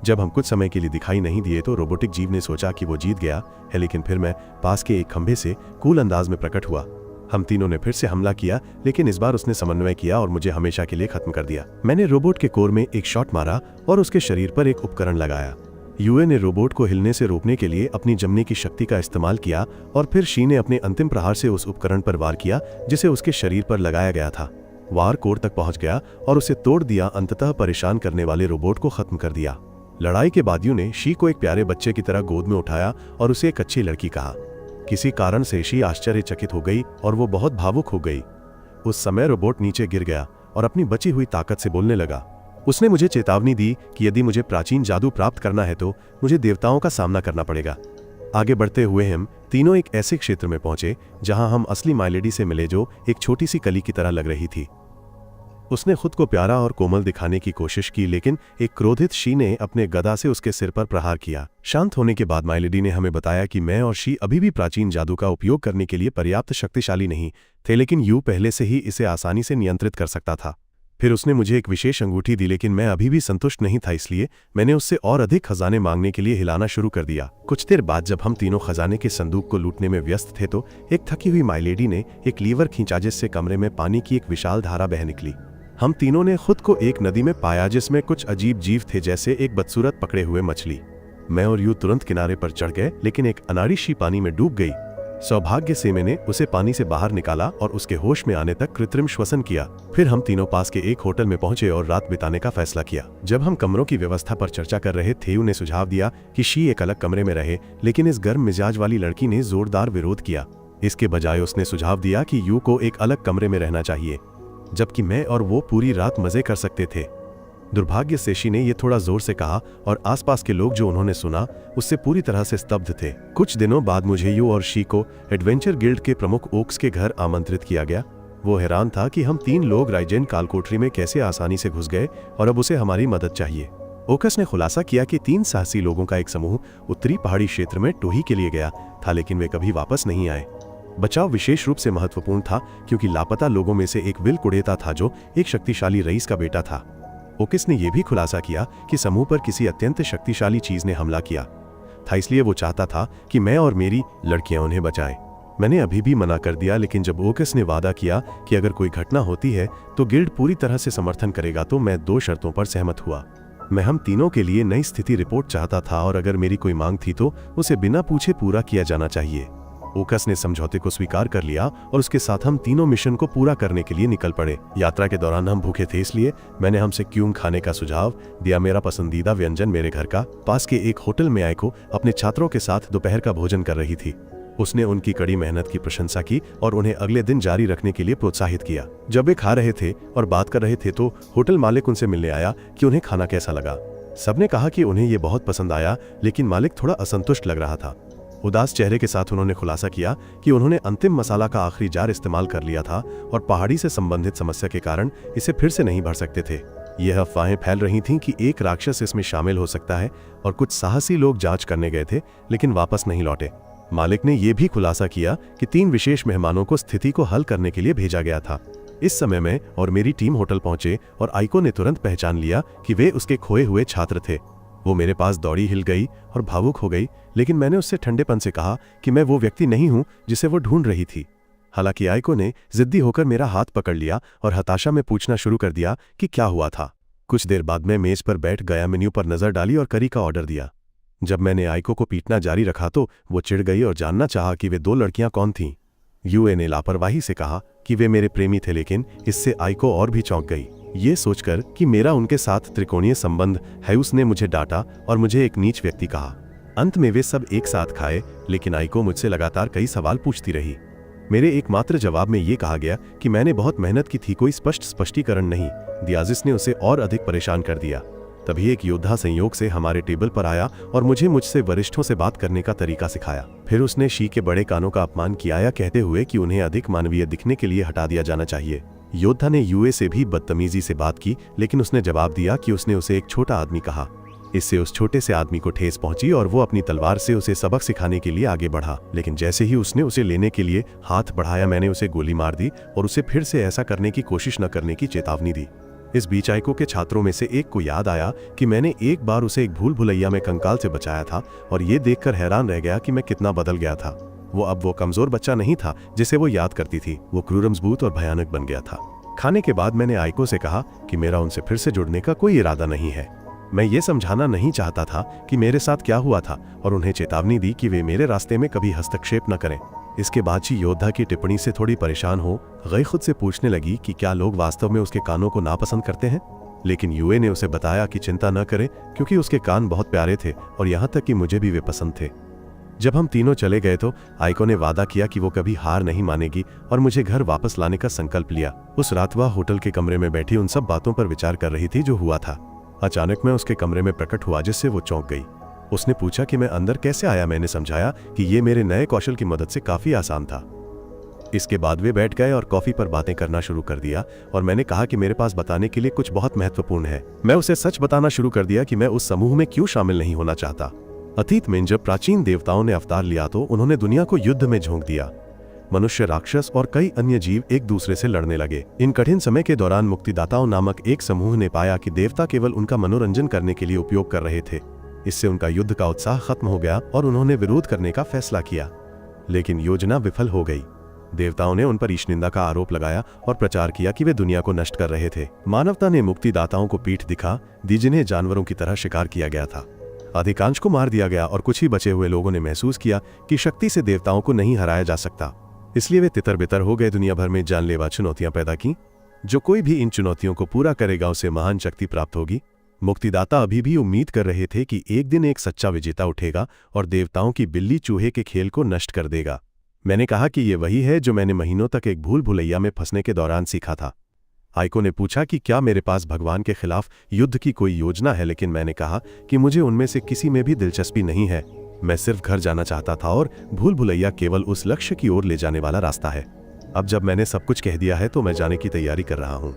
जब हम कुछ समय के लिए दिखाई नहीं दिए तो रोबोटिक जीव ने सोचा कि वो जीत गया है, लेकिन फिर मैं पास के एक खंभे से कूल अंदाज में प्रकट हुआ। हम तीनों ने फिर से हमला किया, लेकिन इस बार उसने समन्वय किया और मुझे हमेशा के लिए खत्म कर दिया। मैंने रोबोट के कोर में एक शॉट मारा और उसके शरीर पर एक उपकरण लगाया। यूए ने रोबोट को हिलने से रोकने के लिए अपनी जमने की शक्ति का इस्तेमाल किया और फिर शी ने अपने अंतिम प्रहार से उस उपकरण पर वार किया जिसे उसके शरीर पर लगाया गया था। वार कोर तक पहुंच गया और उसे तोड़ दिया, अंततः परेशान करने वाले रोबोट को खत्म कर दिया। लड़ाई के बाद यूए ने शी को एक प्यारे बच्चे की तरह गोद में उठाया और उसे एक अच्छी लड़की कहा। किसी कारण से शी आश्चर्यचकित हो गई और वो बहुत भावुक हो गई। उस समय रोबोट नीचे गिर गया और अपनी बची हुई ताकत से बोलने लगा। उसने मुझे चेतावनी दी कि यदि मुझे प्राचीन जादू प्राप्त करना है तो मुझे देवताओं का सामना करना पड़ेगा। आगे बढ़ते हुए हम तीनों एक ऐसे क्षेत्र में पहुंचे जहां हम असली माइलेडी से मिले, जो एक छोटी सी कली की तरह लग रही थी। उसने खुद को प्यारा और कोमल दिखाने की कोशिश की, लेकिन एक क्रोधित शी ने अपने गदा से उसके सिर पर प्रहार किया। शांत होने के बाद माइलेडी ने हमें बताया कि मैं और शी अभी भी प्राचीन जादू का उपयोग करने के लिए पर्याप्त शक्तिशाली नहीं थे, लेकिन यू पहले से ही इसे आसानी से नियंत्रित कर सकता था। फिर उसने मुझे एक विशेष अंगूठी दी, लेकिन मैं अभी भी संतुष्ट नहीं था, इसलिए मैंने उससे और अधिक खजाने मांगने के लिए हिलाना शुरू कर दिया। कुछ देर बाद जब हम तीनों खजाने के संदूक को लूटने में व्यस्त थे तो एक थकी हुई माइलेडी ने एक लीवर खींचा, जिससे कमरे में पानी की एक विशाल धारा बह निकली। हम तीनों ने खुद को एक नदी में पाया जिसमें कुछ अजीब जीव थे, जैसे एक बदसूरत पकड़े हुए मछली। मैं और यू तुरंत किनारे पर चढ़ गए, लेकिन एक अनाड़ी शी पानी में डूब गई। सौभाग्य से मैंने उसे पानी से बाहर निकाला और उसके होश में आने तक कृत्रिम श्वसन किया। फिर हम तीनों पास के एक होटल में पहुंचे और रात बिताने का फैसला किया। जब हम कमरों की व्यवस्था पर चर्चा कर रहे थे, ने सुझाव दिया कि शी एक अलग कमरे में रहे, लेकिन इस गर्म मिजाज वाली लड़की ने जोरदार विरोध किया। इसके बजाय उसने सुझाव दिया कि यू को एक अलग कमरे में रहना चाहिए, जबकि मैं और वो पूरी रात मजे कर सकते थे। दुर्भाग्य से शी ने यह थोड़ा जोर से कहा और आसपास के लोग जो उन्होंने सुना उससे पूरी तरह से स्तब्ध थे। कुछ दिनों बाद मुझे यू और शी को एडवेंचर गिल्ड के प्रमुख ओक्स के घर आमंत्रित किया गया। वो हैरान था कि हम 3 लोग राइजेन कालकोठरी में कैसे आसानी से घुस गए और अब उसे हमारी मदद चाहिए। ओकस ने खुलासा किया कि 3 साहसी लोगों का एक समूह उत्तरी पहाड़ी क्षेत्र में टोही के लिए गया था, लेकिन वे कभी वापस नहीं आए। बचाव विशेष रूप से महत्वपूर्ण था क्योंकि लापता लोगों में से एक विल कुडेता था जो एक शक्तिशाली रईस का बेटा था। ओकिस ने यह भी खुलासा किया कि समूह पर किसी अत्यंत शक्तिशाली चीज ने हमला किया था, इसलिए वो चाहता था कि मैं और मेरी लड़कियां उन्हें बचाएं। मैंने अभी भी मना कर दिया, लेकिन जब ओकिस ने वादा किया कि अगर कोई घटना होती है तो गिल्ड पूरी तरह से समर्थन करेगा, तो मैं 2 शर्तों पर सहमत हुआ। मैं हम तीनों के लिए नई स्थिति रिपोर्ट चाहता था और अगर मेरी कोई मांग थी तो उसे बिना पूछे पूरा किया जाना चाहिए। ओकस ने समझौते को स्वीकार कर लिया और उसके साथ हम तीनों मिशन को पूरा करने के लिए निकल पड़े। यात्रा के दौरान हम भूखे थे, इसलिए मैंने हमसे क्यूंग खाने का सुझाव दिया। मेरा पसंदीदा व्यंजन मेरे घर का पास के एक होटल में आइको अपने छात्रों के साथ दोपहर का भोजन कर रही थी। उसने उनकी कड़ी मेहनत की प्रशंसा की और उन्हें अगले दिन जारी रखने के लिए प्रोत्साहित किया। जब वे खा रहे थे और बात कर रहे थे तो होटल मालिक उनसे मिलने आया कि उन्हें खाना कैसा लगा। सबने कहा कि उन्हें यह बहुत पसंद आया, लेकिन मालिक थोड़ा असंतुष्ट लग रहा था। उदास चेहरे के साथ उन्होंने खुलासा किया कि उन्होंने अंतिम मसाला का आखिरी जार इस्तेमाल कर लिया था और पहाड़ी से संबंधित समस्या के कारण इसे फिर से नहीं भर सकते थे। यह अफवाहें फैल रही थीं कि एक राक्षस इसमें शामिल हो सकता है और कुछ साहसी लोग जांच करने गए थे लेकिन वापस नहीं लौटे। मालिक ने यह भी खुलासा किया कि 3 विशेष मेहमानों को स्थिति को हल करने के लिए भेजा गया था। इस समय मैं और मेरी टीम होटल पहुंचे और आइको ने तुरंत पहचान लिया कि वे उसके खोए हुए छात्र थे। वो मेरे पास दौड़ी, हिल गई और भावुक हो गई, लेकिन मैंने उससे ठंडेपन से कहा कि मैं वो व्यक्ति नहीं हूं जिसे वो ढूंढ रही थी। हालांकि आइको ने जिद्दी होकर मेरा हाथ पकड़ लिया और हताशा में पूछना शुरू कर दिया कि क्या हुआ था। कुछ देर बाद मैं मेज पर बैठ गया, मेन्यू पर नजर डाली और करी का ऑर्डर दिया। जब मैंने आइको को पीटना जारी रखा तो वो चिढ़ गई और जानना चाहा कि वे 2 लड़कियां कौन थीं। यूए ने लापरवाही से कहा कि वे मेरे प्रेमी थे, लेकिन इससे आइको और भी चौंक गई। ये सोचकर कि मेरा उनके साथ त्रिकोणीय संबंध है, उसने मुझे डांटा और मुझे एक नीच व्यक्ति कहा। अंत में वे सब एक साथ खाए, लेकिन आइको मुझसे लगातार कई सवाल पूछती रही। मेरे एकमात्र जवाब में ये कहा गया कि मैंने बहुत मेहनत की थी, कोई स्पष्टीकरण नहीं दिया, जिसने उसे और अधिक परेशान कर दिया। तभी एक योद्धा संयोग से हमारे टेबल पर आया और मुझसे वरिष्ठों से बात करने का तरीका सिखाया। फिर उसने शी के बड़े कानों का अपमान किया, कहते हुए कि उन्हें अधिक मानवीय दिखने के लिए हटा दिया जाना चाहिए। योद्धा ने यूए से भी बदतमीजी से बात की, लेकिन उसने जवाब दिया कि उसने उसे एक छोटा आदमी कहा। इससे उस छोटे से आदमी को ठेस पहुंची और वो अपनी तलवार से उसे सबक सिखाने के लिए आगे बढ़ा, लेकिन जैसे ही उसने उसे लेने के लिए हाथ बढ़ाया, मैंने उसे गोली मार दी और उसे फिर से ऐसा करने की कोशिश न करने की चेतावनी दी। इस बीच आइको के छात्रों में से एक को याद आया कि मैंने एक बार उसे एक भूल भुलैया में कंकाल से बचाया था और ये देखकर हैरान रह गया कि मैं कितना बदल गया था। वो कमजोर बच्चा नहीं था जिसे वो याद करती थी, वो क्रूर, मजबूत और भयानक बन गया था। खाने के बाद मैंने आइको से कहा कि मेरा उनसे फिर से जुड़ने का कोई इरादा नहीं है। मैं ये समझाना नहीं चाहता था कि मेरे साथ क्या हुआ था और उन्हें चेतावनी दी कि वे मेरे रास्ते में कभी हस्तक्षेप न करें। इसके बाद शी योद्धा की टिप्पणी से थोड़ी परेशान हो गई, खुद से पूछने लगी कि क्या लोग वास्तव में उसके कानों को नापसंद करते हैं। लेकिन यूए ने उसे बताया कि चिंता न करे, क्योंकि उसके कान बहुत प्यारे थे और यहाँ तक कि मुझे भी वे पसंद थे। जब हम तीनों चले गए तो आइको ने वादा किया कि वो कभी हार नहीं मानेगी और मुझे घर वापस लाने का संकल्प लिया। उस रात वह होटल के कमरे में बैठी उन सब बातों पर विचार कर रही थी जो हुआ था। अचानक मैं उसके कमरे में प्रकट हुआ, जिससे वो चौंक गई। उसने पूछा कि मैं अंदर कैसे आया। मैंने समझाया कि ये मेरे नए कौशल की मदद से काफी आसान था। इसके बाद वे बैठ गए और कॉफी पर बातें करना शुरू कर दिया और मैंने कहा कि मेरे पास बताने के लिए कुछ बहुत महत्वपूर्ण है। मैं उसे सच बताना शुरू कर दिया कि मैं उस समूह में क्यों शामिल नहीं होना चाहता। अतीत में जब प्राचीन देवताओं ने अवतार लिया तो उन्होंने दुनिया को युद्ध में झोंक दिया। मनुष्य, राक्षस और कई अन्य जीव एक दूसरे से लड़ने लगे। इन कठिन समय के दौरान मुक्तिदाताओं नामक एक समूह ने पाया कि देवता केवल उनका मनोरंजन करने के लिए उपयोग कर रहे थे। इससे उनका युद्ध का उत्साह खत्म हो गया और उन्होंने विरोध करने का फैसला किया, लेकिन योजना विफल हो गई। देवताओं ने उन पर ईशनिंदा का आरोप लगाया और प्रचार किया कि वे दुनिया को नष्ट कर रहे थे। मानवता ने मुक्तिदाताओं को पीठ दिखा दी, जिन्हें जानवरों की तरह शिकार किया गया था। अधिकांश को मार दिया गया और कुछ ही बचे हुए लोगों ने महसूस किया कि शक्ति से देवताओं को नहीं हराया जा सकता। इसलिए वे तितर बितर हो गए, दुनिया भर में जानलेवा चुनौतियां पैदा की। जो कोई भी इन चुनौतियों को पूरा करेगा उसे महान शक्ति प्राप्त होगी। मुक्तिदाता अभी भी उम्मीद कर रहे थे कि एक दिन एक सच्चा विजेता उठेगा और देवताओं की बिल्ली चूहे के खेल को नष्ट कर देगा। मैंने कहा कि ये वही है जो मैंने महीनों तक एक भूल भुलैया में फंसने के दौरान सीखा था। आइको ने पूछा कि क्या मेरे पास भगवान के खिलाफ युद्ध की कोई योजना है, लेकिन मैंने कहा कि मुझे उनमें से किसी में भी दिलचस्पी नहीं है। मैं सिर्फ घर जाना चाहता था और भूल भुलैया केवल उस लक्ष्य की ओर ले जाने वाला रास्ता है। अब जब मैंने सब कुछ कह दिया है तो मैं जाने की तैयारी कर रहा हूँ।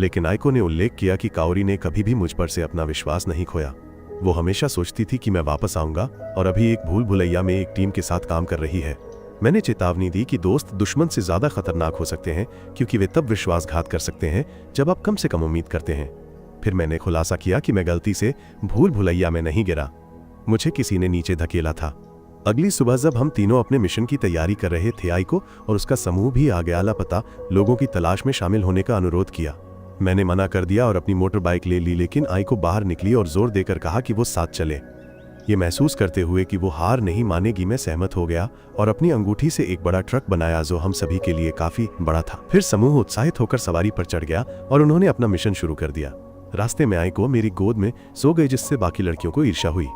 लेकिन आइको ने उल्लेख किया कि काओरी ने कभी भी मुझ पर से अपना विश्वास नहीं खोया। वो हमेशा सोचती थी कि मैं वापस आऊंगा और अभी एक भूल भुलैया में एक टीम के साथ काम कर रही है। मैंने चेतावनी दी कि दोस्त दुश्मन से ज्यादा खतरनाक हो सकते हैं, क्योंकि वे तब विश्वासघात कर सकते हैं जब आप कम से कम उम्मीद करते हैं। फिर मैंने खुलासा किया कि मैं गलती से भूल भुलैया में नहीं गिरा, मुझे किसी ने नीचे धकेला था। अगली सुबह जब हम तीनों अपने मिशन की तैयारी कर रहे थे, आइको और उसका समूह भी आ गया लापता लोगों की तलाश में शामिल होने का अनुरोध किया। मैंने मना कर दिया और अपनी मोटर बाइक ले ली, लेकिन आइको बाहर निकली और जोर देकर कहा कि वो साथ चले। ये महसूस करते हुए कि वो हार नहीं मानेगी, मैं सहमत हो गया और अपनी अंगूठी से एक बड़ा ट्रक बनाया जो हम सभी के लिए काफी बड़ा था। फिर समूह उत्साहित होकर सवारी पर चढ़ गया और उन्होंने अपना मिशन शुरू कर दिया। रास्ते में आइको मेरी गोद में सो गई, जिससे बाकी लड़कियों को ईर्ष्या हुई।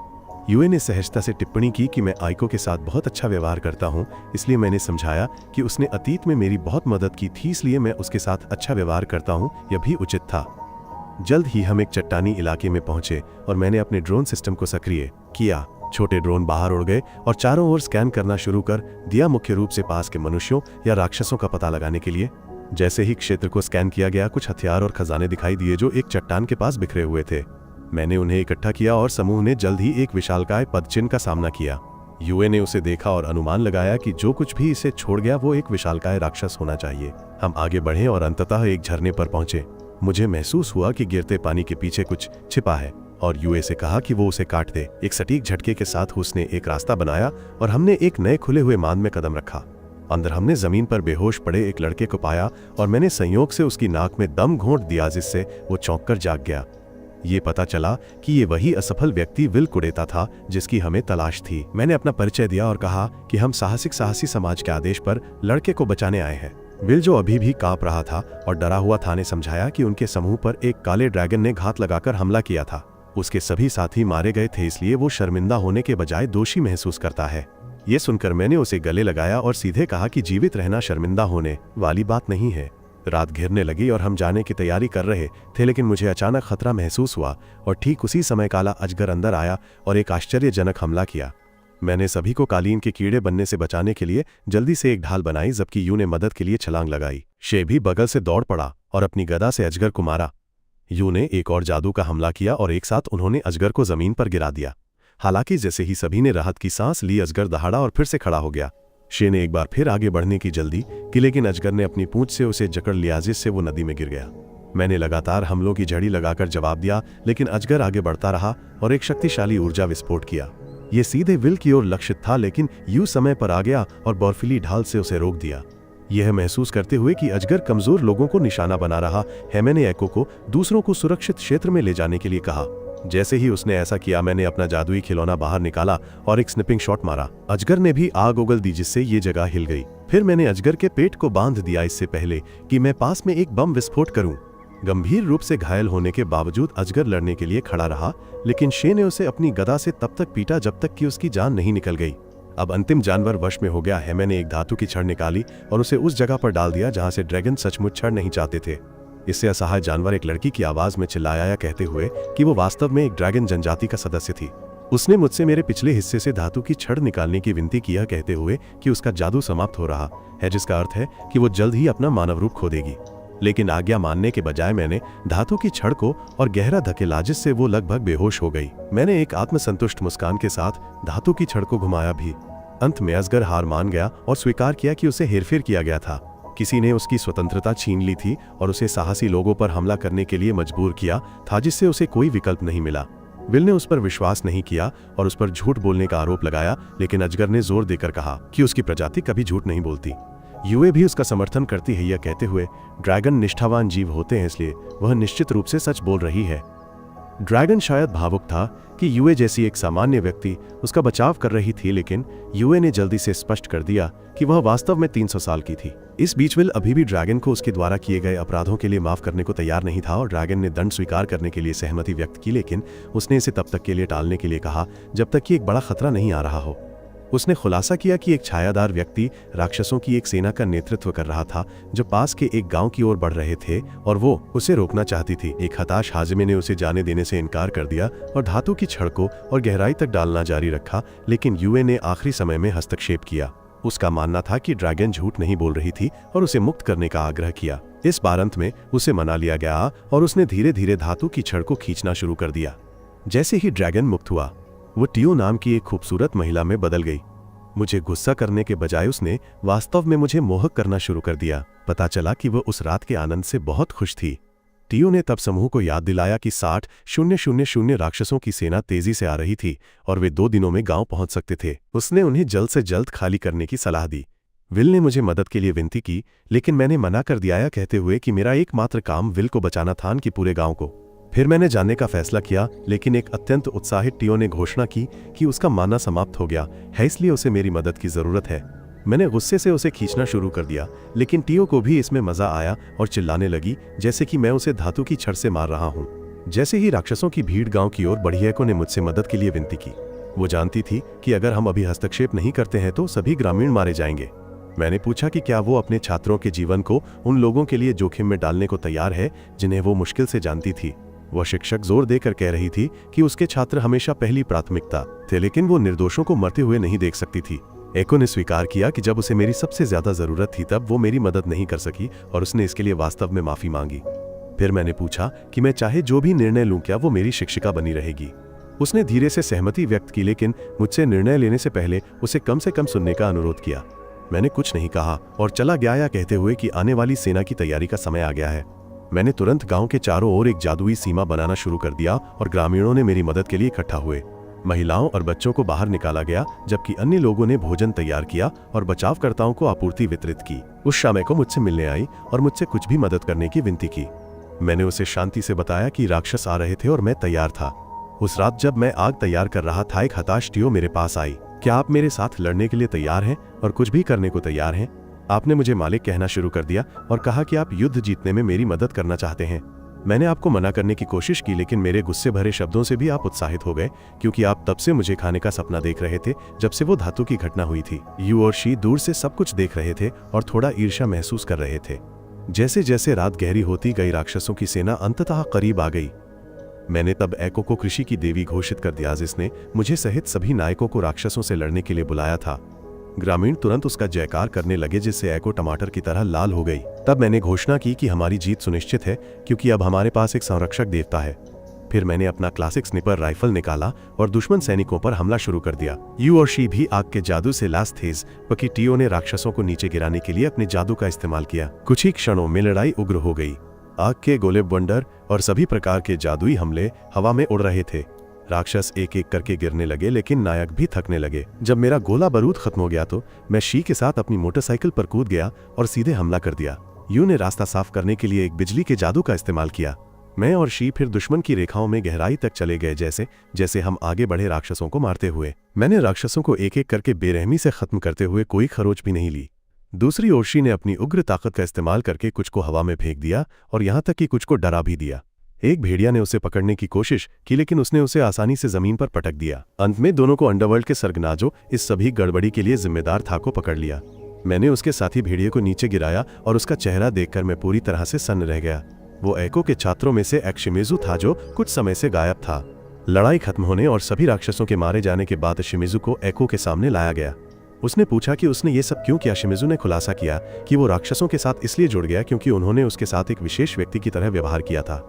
यूए ने सहजता से टिप्पणी की कि मैं आइको के साथ बहुत अच्छा व्यवहार करता हूं, इसलिए मैंने समझाया कि उसने अतीत में मेरी बहुत मदद की थी, इसलिए मैं उसके साथ अच्छा व्यवहार करता हूं, यह भी उचित था। जल्द ही हम एक चट्टानी इलाके में पहुंचे और मैंने अपने ड्रोन सिस्टम को सक्रिय किया। छोटे ड्रोन बाहर उड़ गए और चारों ओर स्कैन करना शुरू कर दिया, मुख्य रूप से पास के मनुष्यों या राक्षसों का पता लगाने के लिए। जैसे ही क्षेत्र को स्कैन किया गया, कुछ हथियार और खजाने दिखाई दिए जो एक चट्टान के पास बिखरे हुए थे। मैंने उन्हें इकट्ठा किया और समूह ने जल्द ही एक विशालकाय पदचिन्ह का सामना किया। यूए ने उसे देखा और अनुमान लगाया कि जो कुछ भी इसे छोड़ गया वो एक विशालकाय राक्षस होना चाहिए। हम आगे बढ़े और अंततः एक झरने पर पहुंचे। मुझे महसूस हुआ कि गिरते पानी के पीछे कुछ छिपा है और यूए से कहा कि वो उसे काट दे। एक सटीक झटके के साथ उसने एक रास्ता बनाया और हमने एक नए खुले हुए मान में कदम रखा। अंदर हमने जमीन पर बेहोश पड़े एक लड़के को पाया और मैंने संयोग से उसकी नाक में दम घोंट दिया, जिससे वो चौंक कर जाग गया। ये पता चला कि ये वही असफल व्यक्ति विल कुडेता था जिसकी हमें तलाश थी। मैंने अपना परिचय दिया और कहा कि हम साहसी समाज के आदेश पर लड़के को बचाने आए हैं। विल, जो अभी भी कांप रहा था और डरा हुआ था, ने समझाया कि उनके समूह पर एक काले ड्रैगन ने घात लगाकर हमला किया था। उसके सभी साथी मारे गए थे, इसलिए वो शर्मिंदा होने के बजाय दोषी महसूस करता है। ये सुनकर मैंने उसे गले लगाया और सीधे कहा कि जीवित रहना शर्मिंदा होने वाली बात नहीं है। रात घिरने लगी और हम जाने की तैयारी कर रहे थे, लेकिन मुझे अचानक खतरा महसूस हुआ और ठीक उसी समय काला अजगर अंदर आया और एक आश्चर्यजनक हमला किया। मैंने सभी को कालीन के कीड़े बनने से बचाने के लिए जल्दी से एक ढाल बनाई, जबकि यू ने मदद के लिए छलांग लगाई। शे भी बगल से दौड़ पड़ा और अपनी गदा से अजगर को मारा। यू ने एक और जादू का हमला किया और एक साथ उन्होंने अजगर को जमीन पर गिरा दिया। हालांकि जैसे ही सभी ने राहत की सांस ली, अजगर दहाड़ा और फिर से खड़ा हो गया। शे ने एक बार फिर आगे बढ़ने की जल्दी की, लेकिन अजगर ने अपनी पूंछ से उसे जकड़ लिया, जिससे वो नदी में गिर गया। मैंने लगातार हमलों की झड़ी लगाकर जवाब दिया, लेकिन अजगर आगे बढ़ता रहा और एक शक्तिशाली ऊर्जा विस्फोट किया। ये सीधे विल की ओर लक्षित था, लेकिन यू समय पर आ गया और बर्फीली ढाल से उसे रोक दिया। यह महसूस करते हुए कि अजगर कमजोर लोगों को निशाना बना रहा है, मैंने एको को दूसरों को सुरक्षित क्षेत्र में ले जाने के लिए कहा। जैसे ही उसने ऐसा किया, मैंने अपना जादुई खिलौना बाहर निकाला और एक स्निपिंग शॉट मारा। अजगर ने भी आग उगल दी, जिससे ये जगह हिल गई। फिर मैंने अजगर के पेट को बांध दिया, इससे पहले कि मैं पास में एक बम विस्फोट करूं। गंभीर रूप से घायल होने के बावजूद अजगर लड़ने के लिए खड़ा रहा, लेकिन शे ने उसे अपनी गदा से तब तक पीटा जब तक कि उसकी जान नहीं निकल गई। अब अंतिम जानवर वश में हो गया है। मैंने एक धातु की छड़ निकाली और उसे उस जगह पर डाल दिया जहां से ड्रैगन सचमुच छड़ नहीं चाहते थे। इससे असहाय जानवर एक लड़की की आवाज में चिल्लाया, कहते हुए कि वो वास्तव में एक ड्रैगन जनजाति का सदस्य थी। उसने मुझसे मेरे पिछले हिस्से से धातु की छड़ निकालने की विनती किया, कहते हुए कि उसका जादू समाप्त हो रहा है, जिसका अर्थ है कि वो जल्द ही अपना मानव रूप खो देगी। लेकिन आज्ञा मानने के बजाय मैंने धातु की छड़ को और गहरा धकेला, जिससे वो लगभग बेहोश हो गई। मैंने एक आत्मसंतुष्ट मुस्कान के साथ धातु की छड़ को घुमाया भी। अंत में अजगर हार मान गया और स्वीकार किया कि उसे हेरफेर किया गया था। किसी ने उसकी स्वतंत्रता छीन ली थी और उसे साहसी लोगों पर हमला करने के लिए मजबूर किया था, जिससे उसे कोई विकल्प नहीं मिला। विल ने उस पर विश्वास नहीं किया और उस पर झूठ बोलने का आरोप लगाया, लेकिन अजगर ने जोर देकर कहा कि उसकी प्रजाति कभी झूठ नहीं बोलती। यूए भी उसका समर्थन करती है, यह कहते हुए ड्रैगन निष्ठावान जीव होते हैं, इसलिए वह निश्चित रूप से सच बोल रही है। ड्रैगन शायद भावुक था कि यूए जैसी एक सामान्य व्यक्ति उसका बचाव कर रही थी, लेकिन यूए ने जल्दी से स्पष्ट कर दिया कि वह वास्तव में 300 साल की थी। इस बीच विल अभी भी ड्रैगन को उसके द्वारा किए गए अपराधों के लिए माफ करने को तैयार नहीं था और ड्रैगन ने दंड स्वीकार करने के लिए सहमति व्यक्त की, लेकिन उसने इसे तब तक के लिए टालने के लिए कहा जब तक कि एक बड़ा खतरा नहीं आ रहा हो। उसने खुलासा किया कि एक छायादार व्यक्ति राक्षसों की एक सेना का नेतृत्व कर रहा था जो पास के एक गांव की ओर बढ़ रहे थे और वो उसे रोकना चाहती थी। एक हताश हाजिमे ने उसे जाने देने से इनकार कर दिया और धातु की छड़ को और गहराई तक डालना जारी रखा, लेकिन यूए ने आखिरी समय में हस्तक्षेप किया। उसका मानना था कि ड्रैगन झूठ नहीं बोल रही थी और उसे मुक्त करने का आग्रह किया। इस बार अंत में उसे मना लिया गया और उसने धीरे धीरे धातु की छड़ को खींचना शुरू कर दिया। जैसे ही ड्रैगन मुक्त हुआ, वो टियो नाम की एक खूबसूरत महिला में बदल गई। मुझे गुस्सा करने के बजाय उसने वास्तव में मुझे मोहक करना शुरू कर दिया। पता चला कि वह उस रात के आनंद से बहुत खुश थी। टियो ने तब समूह को याद दिलाया कि 60,000 राक्षसों की सेना तेजी से आ रही थी और वे 2 दिनों में गांव पहुंच सकते थे। उसने उन्हें जल्द से जल्द खाली करने की सलाह दी। विल ने मुझे मदद के लिए विनती की, लेकिन मैंने मना कर दिया कहते हुए कि मेरा एकमात्र काम विल को बचाना था, कि पूरे गांव को। फिर मैंने जानने का फैसला किया, लेकिन एक अत्यंत उत्साहित टियो ने घोषणा की कि उसका मानना समाप्त हो गया है, इसलिए उसे मेरी मदद की जरूरत है। मैंने गुस्से से उसे खींचना शुरू कर दिया, लेकिन टियो को भी इसमें मजा आया और चिल्लाने लगी जैसे कि मैं उसे धातु की छड़ से मार रहा हूं। जैसे ही राक्षसों की भीड़ गांव की ओर बढ़ी, एको ने मुझसे मदद के लिए विनती की। वो जानती थी कि अगर हम अभी हस्तक्षेप नहीं करते हैं तो सभी ग्रामीण मारे जाएंगे। मैंने पूछा कि क्या वो अपने छात्रों के जीवन को उन लोगों के लिए जोखिम में डालने को तैयार है जिन्हें वो मुश्किल से जानती थी। वह शिक्षक जोर देकर कह रही थी कि उसके छात्र हमेशा पहली प्राथमिकता थे, लेकिन वो निर्दोषों को मरते हुए नहीं देख सकती थी। एको ने स्वीकार किया कि जब उसे मेरी सबसे ज्यादा जरूरत थी तब वो मेरी मदद नहीं कर सकी और उसने इसके लिए वास्तव में माफी मांगी। फिर मैंने पूछा कि मैं चाहे जो भी निर्णय लूं, क्या वो मेरी शिक्षिका बनी रहेगी। उसने धीरे से सहमति व्यक्त की, लेकिन मुझसे निर्णय लेने से पहले उसे कम से कम सुनने का अनुरोध किया। मैंने कुछ नहीं कहा और चला गया, या कहते हुए कि आने वाली सेना की तैयारी का समय आ गया है। मैंने तुरंत गांव के चारों ओर एक जादुई सीमा बनाना शुरू कर दिया और ग्रामीणों ने मेरी मदद के लिए इकट्ठा हुए। महिलाओं और बच्चों को बाहर निकाला गया, जबकि अन्य लोगों ने भोजन तैयार किया और बचावकर्ताओं को आपूर्ति वितरित की। उस शाम एको मुझसे मिलने आई और मुझसे कुछ भी मदद करने की विनती की। मैंने उसे शांति से बताया कि राक्षस आ रहे थे और मैं तैयार था। उस रात जब मैं आग तैयार कर रहा था, एक हताश टियो मेरे पास आई। क्या आप मेरे साथ लड़ने के लिए तैयार हैं और कुछ भी करने को तैयार हैं? आपने मुझे मालिक कहना शुरू कर दिया और कहा कि आप युद्ध जीतने में मेरी मदद करना चाहते हैं। मैंने आपको मना करने की कोशिश की, लेकिन मेरे गुस्से भरे शब्दों से भी आप उत्साहित हो गए, क्योंकि आप तब से मुझे खाने का सपना देख रहे थे जब से वो धातु की घटना हुई थी। यू और शी दूर से सब कुछ देख रहे थे और थोड़ा ईर्ष्या महसूस कर रहे थे। जैसे जैसे रात गहरी होती गई, राक्षसों की सेना अंततः करीब आ गई। मैंने तब एको को कृषि की देवी घोषित कर दिया, जिसने मुझे सहित सभी नायकों को राक्षसों से लड़ने के लिए बुलाया था। ग्रामीण तुरंत उसका जयकार करने लगे, जिससे एको टमाटर की तरह लाल हो गई। तब मैंने घोषणा की कि हमारी जीत सुनिश्चित है, क्योंकि अब हमारे पास एक संरक्षक देवता है। फिर मैंने अपना क्लासिक स्निपर राइफल निकाला और दुश्मन सैनिकों पर हमला शुरू कर दिया। यू और शी भी आग के जादू से लैस थे, बल्कि टियो ने राक्षसों को नीचे गिराने के लिए अपने जादू का इस्तेमाल किया। कुछ ही क्षणों में लड़ाई उग्र हो गई। आग के गोले, बंडर और सभी प्रकार के जादुई हमले हवा में उड़ रहे थे। राक्षस एक एक करके गिरने लगे, लेकिन नायक भी थकने लगे। जब मेरा गोला बारूद खत्म हो गया तो मैं शी के साथ अपनी मोटरसाइकिल पर कूद गया और सीधे हमला कर दिया। यू ने रास्ता साफ करने के लिए एक बिजली के जादू का इस्तेमाल किया। मैं और शी फिर दुश्मन की रेखाओं में गहराई तक चले गए, जैसे जैसे हम आगे बढ़े राक्षसों को मारते हुए। मैंने राक्षसों को एक एक करके बेरहमी से खत्म करते हुए कोई खरोच भी नहीं ली। दूसरी ओर शी ने अपनी उग्र ताकत का इस्तेमाल करके कुछ को हवा में फेंक दिया और यहाँ तक कि कुछ को डरा भी दिया। एक भेड़िया ने उसे पकड़ने की कोशिश की, लेकिन उसने उसे आसानी से जमीन पर पटक दिया। अंत में दोनों को अंडरवर्ल्ड के सर्गनाजो इस सभी गड़बड़ी के लिए जिम्मेदार था को पकड़ लिया। मैंने उसके साथी भेड़िए को नीचे गिराया और उसका चेहरा देखकर मैं पूरी तरह से सन्न रह गया। वो एको के छात्रों में से एक शिमिजू था, जो कुछ समय से गायब था। लड़ाई खत्म होने और सभी राक्षसों के मारे जाने के बाद शिमिजू को एको के सामने लाया गया। उसने पूछा कि उसने ये सब क्यों किया। शिमिजू ने खुलासा किया कि वो राक्षसों के साथ इसलिए जुड़ गया क्योंकि उन्होंने उसके साथ एक विशेष व्यक्ति की तरह व्यवहार किया था।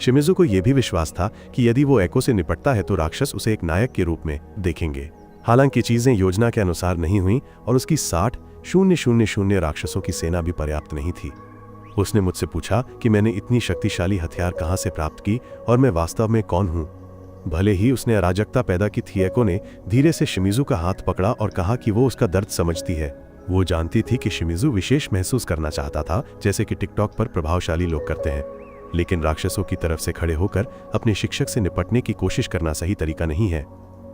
शिमिजू को यह भी विश्वास था कि यदि वो एको से निपटता है तो राक्षस उसे एक नायक के रूप में देखेंगे। हालांकि चीजें योजना के अनुसार नहीं हुई और उसकी 60,000 राक्षसों की सेना भी पर्याप्त नहीं थी। उसने मुझसे पूछा कि मैंने इतनी शक्तिशाली हथियार कहां से प्राप्त की और मैं वास्तव में कौन हूं। भले ही उसने अराजकता पैदा की थी, एको ने धीरे से शिमिजू का हाथ पकड़ा और कहा कि वो उसका दर्द समझती है। वो जानती थी कि शिमिजू विशेष महसूस करना चाहता था, जैसे कि टिकटॉक पर प्रभावशाली लोग करते हैं, लेकिन राक्षसों की तरफ से खड़े होकर अपने शिक्षक से निपटने की कोशिश करना सही तरीका नहीं है।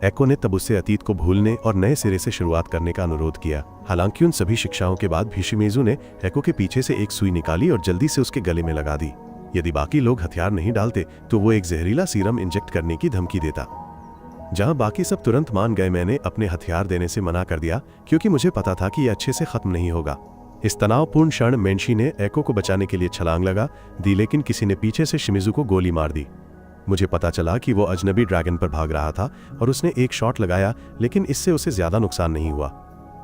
एको ने तब उससे अतीत को भूलने और नए सिरे से शुरुआत करने का अनुरोध किया। हालांकि उन सभी शिक्षाओं के बाद भी शिमिजू ने एको के पीछे से एक सुई निकाली और जल्दी से उसके गले में लगा दी। यदि बाकी लोग हथियार नहीं डालते तो वो एक जहरीला सीरम इंजेक्ट करने की धमकी देता। जहां बाकी सब तुरंत मान गए, मैंने अपने हथियार देने से मना कर दिया, क्योंकि मुझे पता था कि यह अच्छे से खत्म नहीं होगा। इस तनावपूर्ण क्षण मेंशी ने एको को बचाने के लिए छलांग लगा दी, लेकिन किसी ने पीछे से शिमिजू को गोली मार दी। मुझे पता चला कि वो अजनबी ड्रैगन पर भाग रहा था और उसने एक शॉट लगाया, लेकिन इससे उसे ज्यादा नुकसान नहीं हुआ।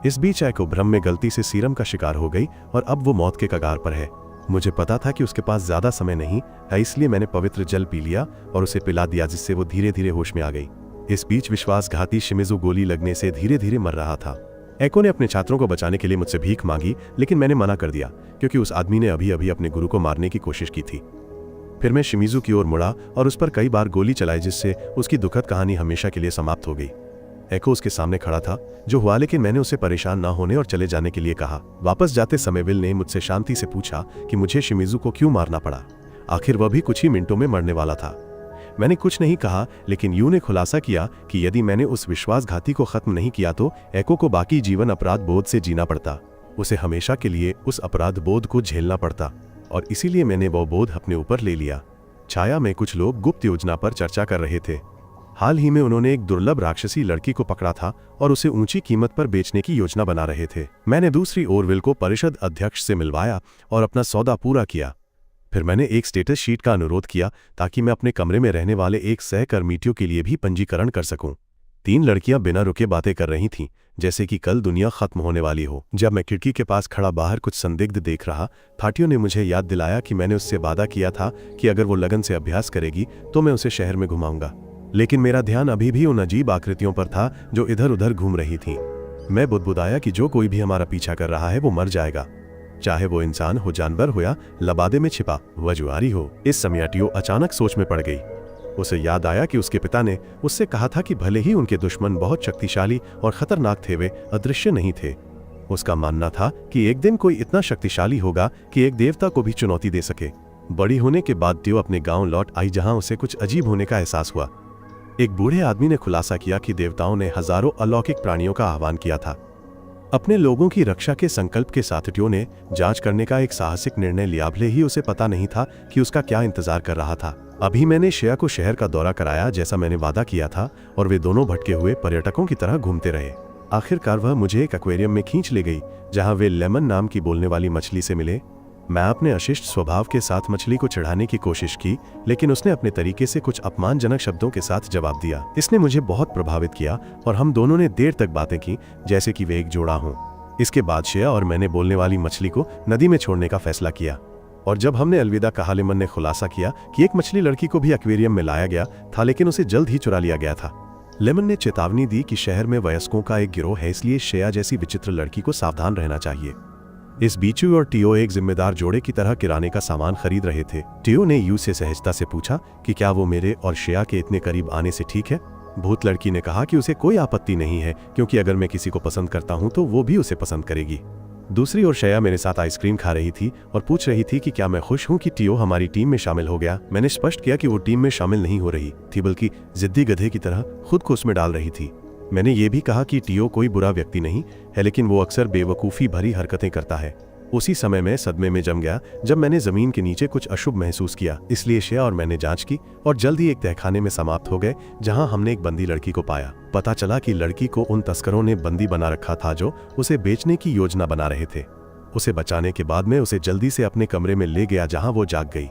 इस बीच एको भ्रम में गलती से सीरम का शिकार हो गई और अब वो मौत के कगार पर है। मुझे पता था कि उसके पास ज्यादा समय नहीं है, इसलिए मैंने पवित्र जल पी लिया और उसे पिला दिया, जिससे वो धीरे धीरे होश में आ गई। इस बीच विश्वासघाती शिमिज़ु गोली लगने से धीरे धीरे मर रहा था। एको ने अपने छात्रों को बचाने के लिए मुझसे भीख मांगी, लेकिन मैंने मना कर दिया क्योंकि उस आदमी ने अभी अभी अपने गुरु को मारने की कोशिश की थी। फिर मैं शिमिज़ु की ओर मुड़ा और उस पर कई बार गोली चलाई, जिससे उसकी दुखद कहानी हमेशा के लिए समाप्त हो गई। एको उसके सामने खड़ा था, जो हुआ, लेकिन मैंने उसे परेशान ना होने और चले जाने के लिए कहा। वापस जाते समय विल ने मुझसे शांति से पूछा कि मुझे शिमिज़ु को क्यों मारना पड़ा। आखिर वह भी कुछ ही मिनटों में मरने वाला था। मैंने कुछ नहीं कहा, लेकिन यू ने खुलासा किया कि यदि मैंने उस विश्वासघाती को खत्म नहीं किया तो एको को बाकी जीवन अपराध बोध से जीना पड़ता। उसे हमेशा के लिए उस अपराध बोध को झेलना पड़ता, और इसीलिए मैंने वो बोध अपने ऊपर ले लिया। छाया में कुछ लोग गुप्त योजना पर चर्चा कर रहे थे। हाल ही में उन्होंने एक दुर्लभ राक्षसी लड़की को पकड़ा था और उसे ऊंची कीमत पर बेचने की योजना बना रहे थे। मैंने दूसरी ओर विल को परिषद अध्यक्ष से मिलवाया और अपना सौदा पूरा किया। फिर मैंने एक स्टेटस शीट का अनुरोध किया ताकि मैं अपने कमरे में रहने वाले एक सहकर्मियों के लिए भी पंजीकरण कर सकूं। 3 लड़कियां बिना रुके बातें कर रही थीं, जैसे कि कल दुनिया खत्म होने वाली हो। जब मैं खिड़की के पास खड़ा बाहर कुछ संदिग्ध देख रहा, थाटियो ने मुझे याद दिलाया कि मैंने उससे वादा किया था कि अगर वो लगन से अभ्यास करेगी तो मैं उसे शहर में घुमाऊंगा। लेकिन मेरा ध्यान अभी भी उन अजीब आकृतियों पर था जो इधर उधर घूम रही थीं। मैं बुदबुदाया कि जो कोई भी हमारा पीछा कर रहा है वो मर जाएगा, चाहे वो इंसान हो, जानवर हो या लबादे में छिपा वह जुआरी हो। इस समय टियो अचानक सोच में पड़ गई। उसे याद आया कि उसके पिता ने उससे कहा था कि भले ही उनके दुश्मन बहुत शक्तिशाली और खतरनाक थे, वे अदृश्य नहीं थे। उसका मानना था कि एक दिन कोई इतना शक्तिशाली होगा कि एक देवता को भी चुनौती दे सके। बड़ी होने के बाद टियो अपने गांव लौट आई, जहां उसे कुछ अजीब होने का एहसास हुआ। एक बूढ़े आदमी ने खुलासा किया कि देवताओं ने हजारों अलौकिक प्राणियों का आह्वान किया था। अपने लोगों की रक्षा के संकल्प के साथ टियो ने जांच करने का एक साहसिक निर्णय लिया, भले ही उसे पता नहीं था कि उसका क्या इंतजार कर रहा था। अभी मैंने श्रेया को शहर का दौरा कराया जैसा मैंने वादा किया था, और वे दोनों भटके हुए पर्यटकों की तरह घूमते रहे। आखिरकार वह मुझे एक एक्वेरियम में खींच ले गई, जहां वे लेमन नाम की बोलने वाली मछली से मिले। मैं अपने अशिष्ट स्वभाव के साथ मछली को चिढ़ाने की कोशिश की, लेकिन उसने अपने तरीके से कुछ अपमानजनक शब्दों के साथ जवाब दिया। इसने मुझे बहुत प्रभावित किया और हम दोनों ने देर तक बातें की, जैसे कि वे एक जोड़ा हों। इसके बाद श्रेया और मैंने बोलने वाली मछली को नदी में छोड़ने का फैसला किया, और जब हमने अलविदा कहा, लेमन ने खुलासा किया कि एक मछली लड़की को भी एक्वेरियम में लाया गया था, लेकिन उसे जल्द ही चुरा लिया गया था। लेमन ने चेतावनी दी कि शहर में वयस्कों का एक गिरोह है, इसलिए श्रेया जैसी विचित्र लड़की को सावधान रहना चाहिए। इस बीच यू और टियो एक जिम्मेदार जोड़े की तरह किराने का सामान खरीद रहे थे। टियो ने यू से सहजता से पूछा कि क्या वो मेरे और श्रेया के इतने करीब आने से ठीक है। भूत लड़की ने कहा कि उसे कोई आपत्ति नहीं है, क्योंकि अगर मैं किसी को पसंद करता हूं तो वो भी उसे पसंद करेगी। दूसरी ओर श्रेया मेरे साथ आइसक्रीम खा रही थी और पूछ रही थी कि क्या मैं खुश हूं कि टियो हमारी टीम में शामिल हो गया। मैंने स्पष्ट किया कि वो टीम में शामिल नहीं हो रही थी, बल्कि जिद्दी गधे की तरह खुद को उसमें डाल रही थी। मैंने ये भी कहा कि टियो कोई बुरा व्यक्ति नहीं है, लेकिन वो अक्सर बेवकूफ़ी भरी हरकतें करता है। उसी समय मैं सदमे में जम गया जब मैंने जमीन के नीचे कुछ अशुभ महसूस किया, इसलिए श्रेया और मैंने जांच की और जल्द ही एक तहखाने में समाप्त हो गए, जहां हमने एक बंदी लड़की को पाया। पता चला कि लड़की को उन तस्करों ने बंदी बना रखा था जो उसे बेचने की योजना बना रहे थे। उसे बचाने के बाद मैं उसे जल्दी से अपने कमरे में ले गया, जहां वो जाग गई।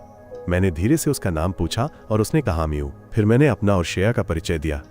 मैंने धीरे से उसका नाम पूछा और उसने कहा म्यू। फिर मैंने अपना और श्रेया का परिचय दिया।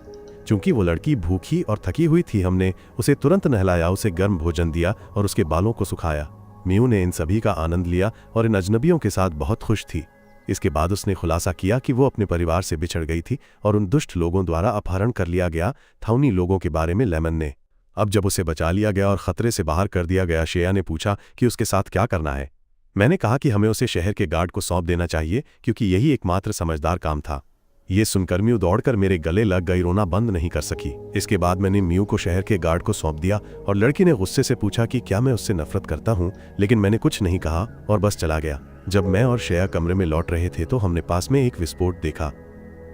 चूंकि वो लड़की भूखी और थकी हुई थी, हमने उसे तुरंत नहलाया, उसे गर्म भोजन दिया और उसके बालों को सुखाया। म्यू ने इन सभी का आनंद लिया और इन अजनबियों के साथ बहुत खुश थी। इसके बाद उसने खुलासा किया कि वो अपने परिवार से बिछड़ गई थी और उन दुष्ट लोगों द्वारा अपहरण कर लिया गया था। उन्हीं लोगों के बारे में लेमन ने। अब जब उसे बचा लिया गया और खतरे से बाहर कर दिया गया, श्रेया ने पूछा कि उसके साथ क्या करना है। मैंने कहा कि हमें उसे शहर के गार्ड को सौंप देना चाहिए, क्योंकि यही एकमात्र समझदार काम था। ये सुनकर म्यू दौड़कर मेरे गले लग गई, रोना बंद नहीं कर सकी। इसके बाद मैंने म्यू को शहर के गार्ड को सौंप दिया और लड़की ने गुस्से से पूछा कि क्या मैं उससे नफरत करता हूँ, लेकिन मैंने कुछ नहीं कहा और बस चला गया। जब मैं और श्रेया कमरे में लौट रहे थे तो हमने पास में एक विस्फोट देखा।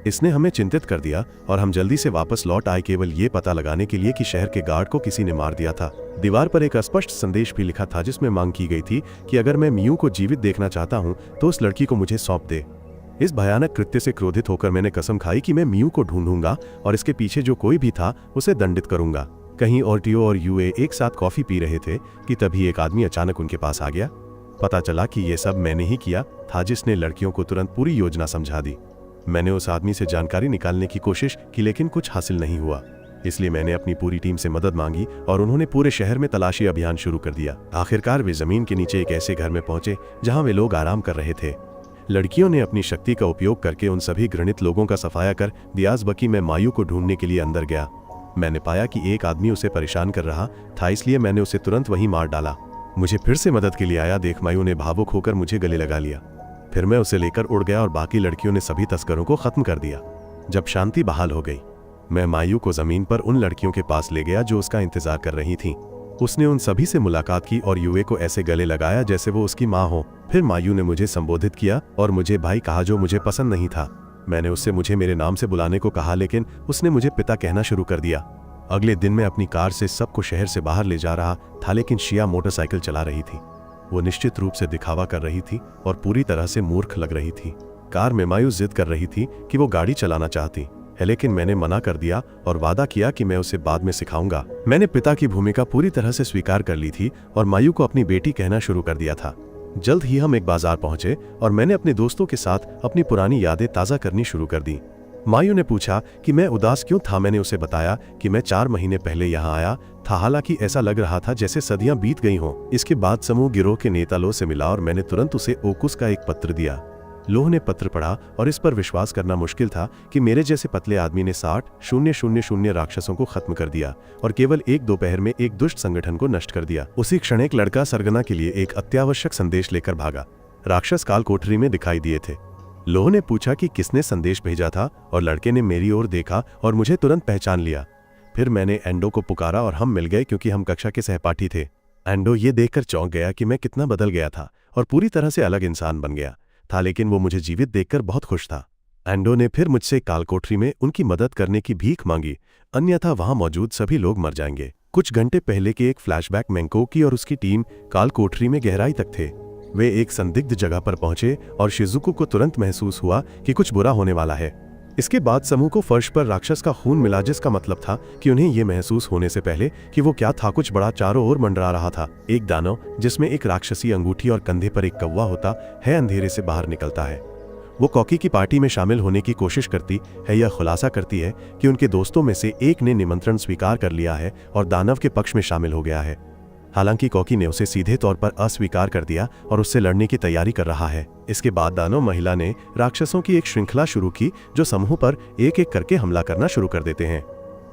इसने हमें चिंतित कर दिया और हम जल्दी से वापस लौट आए, केवल ये पता लगाने के लिए कि शहर के गार्ड को किसी ने मार दिया था। दीवार पर एक अस्पष्ट संदेश भी लिखा था, जिसमें मांग की गई थी कि अगर मैं म्यू को जीवित देखना चाहता हूँ तो उस लड़की को मुझे सौंप दे। इस भयानक कृत्य से क्रोधित होकर मैंने कसम खाई कि मैं म्यू को ढूंढूंगा और इसके पीछे जो कोई भी था उसे दंडित करूंगा। कहीं और टियो और यूए एक साथ कॉफी पी रहे थे कि तभी एक आदमी अचानक उनके पास आ गया। पता चला कि यह सब मैंने ही किया था, जिसने लड़कियों को तुरंत पूरी योजना समझा दी। मैंने उस आदमी से जानकारी निकालने की कोशिश की, लेकिन कुछ हासिल नहीं हुआ। इसलिए मैंने अपनी पूरी टीम से मदद मांगी और उन्होंने पूरे शहर में तलाशी अभियान शुरू कर दिया। आखिरकार वे जमीन के नीचे एक ऐसे घर में पहुंचे जहां वे लोग आराम कर रहे थे। लड़कियों ने अपनी शक्ति का उपयोग करके उन सभी घृणित लोगों का सफाया कर दियाजबकी में मायू को ढूंढने के लिए अंदर गया। मैंने पाया कि एक आदमी उसे परेशान कर रहा था, इसलिए मैंने उसे तुरंत वहीं मार डाला। मुझे फिर से मदद के लिए आया देख मायू ने भावुक होकर मुझे गले लगा लिया। फिर मैं उसे लेकर उड़ गया और बाकी लड़कियों ने सभी तस्करों को खत्म कर दिया। जब शांति बहाल हो गई, मैं मायू को जमीन पर उन लड़कियों के पास ले गया जो उसका इंतजार कर रही थीं। उसने उन सभी से मुलाकात की और युवे को ऐसे गले लगाया जैसे वो उसकी माँ हो। फिर मायू ने मुझे संबोधित किया और मुझे भाई कहा, जो मुझे पसंद नहीं था। मैंने उससे मुझे मेरे नाम से बुलाने को कहा, लेकिन उसने मुझे पिता कहना शुरू कर दिया। अगले दिन मैं अपनी कार से सबको शहर से बाहर ले जा रहा था, लेकिन शिया मोटरसाइकिल चला रही थी। वो निश्चित रूप से दिखावा कर रही थी और पूरी तरह से मूर्ख लग रही थी। कार में मायू जिद कर रही थी कि वो गाड़ी चलाना चाहती है, लेकिन मैंने मना कर दिया और वादा किया कि मैं उसे बाद में सिखाऊंगा। मैंने पिता की भूमिका पूरी तरह से स्वीकार कर ली थी और मायू को अपनी बेटी कहना शुरू कर दिया था। जल्द ही हम एक बाजार पहुंचे और मैंने अपने दोस्तों के साथ अपनी पुरानी यादें ताज़ा करनी शुरू कर दी। मायू ने पूछा कि मैं उदास क्यों था। मैंने उसे बताया कि मैं 4 महीने पहले यहाँ आया था, हालांकि ऐसा लग रहा था जैसे सदियां बीत गई हों। इसके बाद समूह गिरोह के नेता लो से मिला और मैंने तुरंत उसे ओकुस का एक पत्र दिया। लोह ने पत्र पढ़ा और इस पर विश्वास करना मुश्किल था कि मेरे जैसे पतले आदमी ने 60,000 राक्षसों को खत्म कर दिया और केवल एक दोपहर में एक दुष्ट संगठन को नष्ट कर दिया। उसी क्षण एक लड़का सरगना के लिए एक अत्यावश्यक संदेश लेकर भागा। राक्षस काल कोठरी में दिखाई दिए थे। लोह ने पूछा कि किसने संदेश भेजा था और लड़के ने मेरी ओर देखा और मुझे तुरंत पहचान लिया। फिर मैंने एंडो को पुकारा और हम मिल गए क्योंकि हम कक्षा के सहपाठी थे। एंडो ये देखकर चौंक गया कि मैं कितना बदल गया था और पूरी तरह से अलग इंसान बन गया था, लेकिन वो मुझे जीवित देखकर बहुत खुश था। एंडो ने फिर मुझसे काल कोठरी में उनकी मदद करने की भीख मांगी, अन्यथा वहां मौजूद सभी लोग मर जाएंगे। कुछ घंटे पहले के एक फ्लैशबैक मैंकोकी और उसकी टीम काल कोठरी में गहराई तक थे। वे एक संदिग्ध जगह पर पहुंचे और शिजुको को तुरंत महसूस हुआ कि कुछ बुरा होने वाला है। इसके बाद समूह को फर्श पर राक्षस का खून मिला, जिसका मतलब था कि उन्हें यह महसूस होने से पहले कि वो क्या था, कुछ बड़ा चारों ओर मंडरा रहा था। एक दानव जिसमें एक राक्षसी अंगूठी और कंधे पर एक कौवा होता है अंधेरे से बाहर निकलता है। वो कॉकी की पार्टी में शामिल होने की कोशिश करती है या खुलासा करती है कि उनके दोस्तों में से एक ने निमंत्रण स्वीकार कर लिया है और दानव के पक्ष में शामिल हो गया है। हालांकि कॉकी ने उसे सीधे तौर पर अस्वीकार कर दिया और उससे लड़ने की तैयारी कर रहा है। इसके बाद दानव महिला ने राक्षसों की एक श्रृंखला शुरू की जो समूह पर एक एक करके हमला करना शुरू कर देते हैं।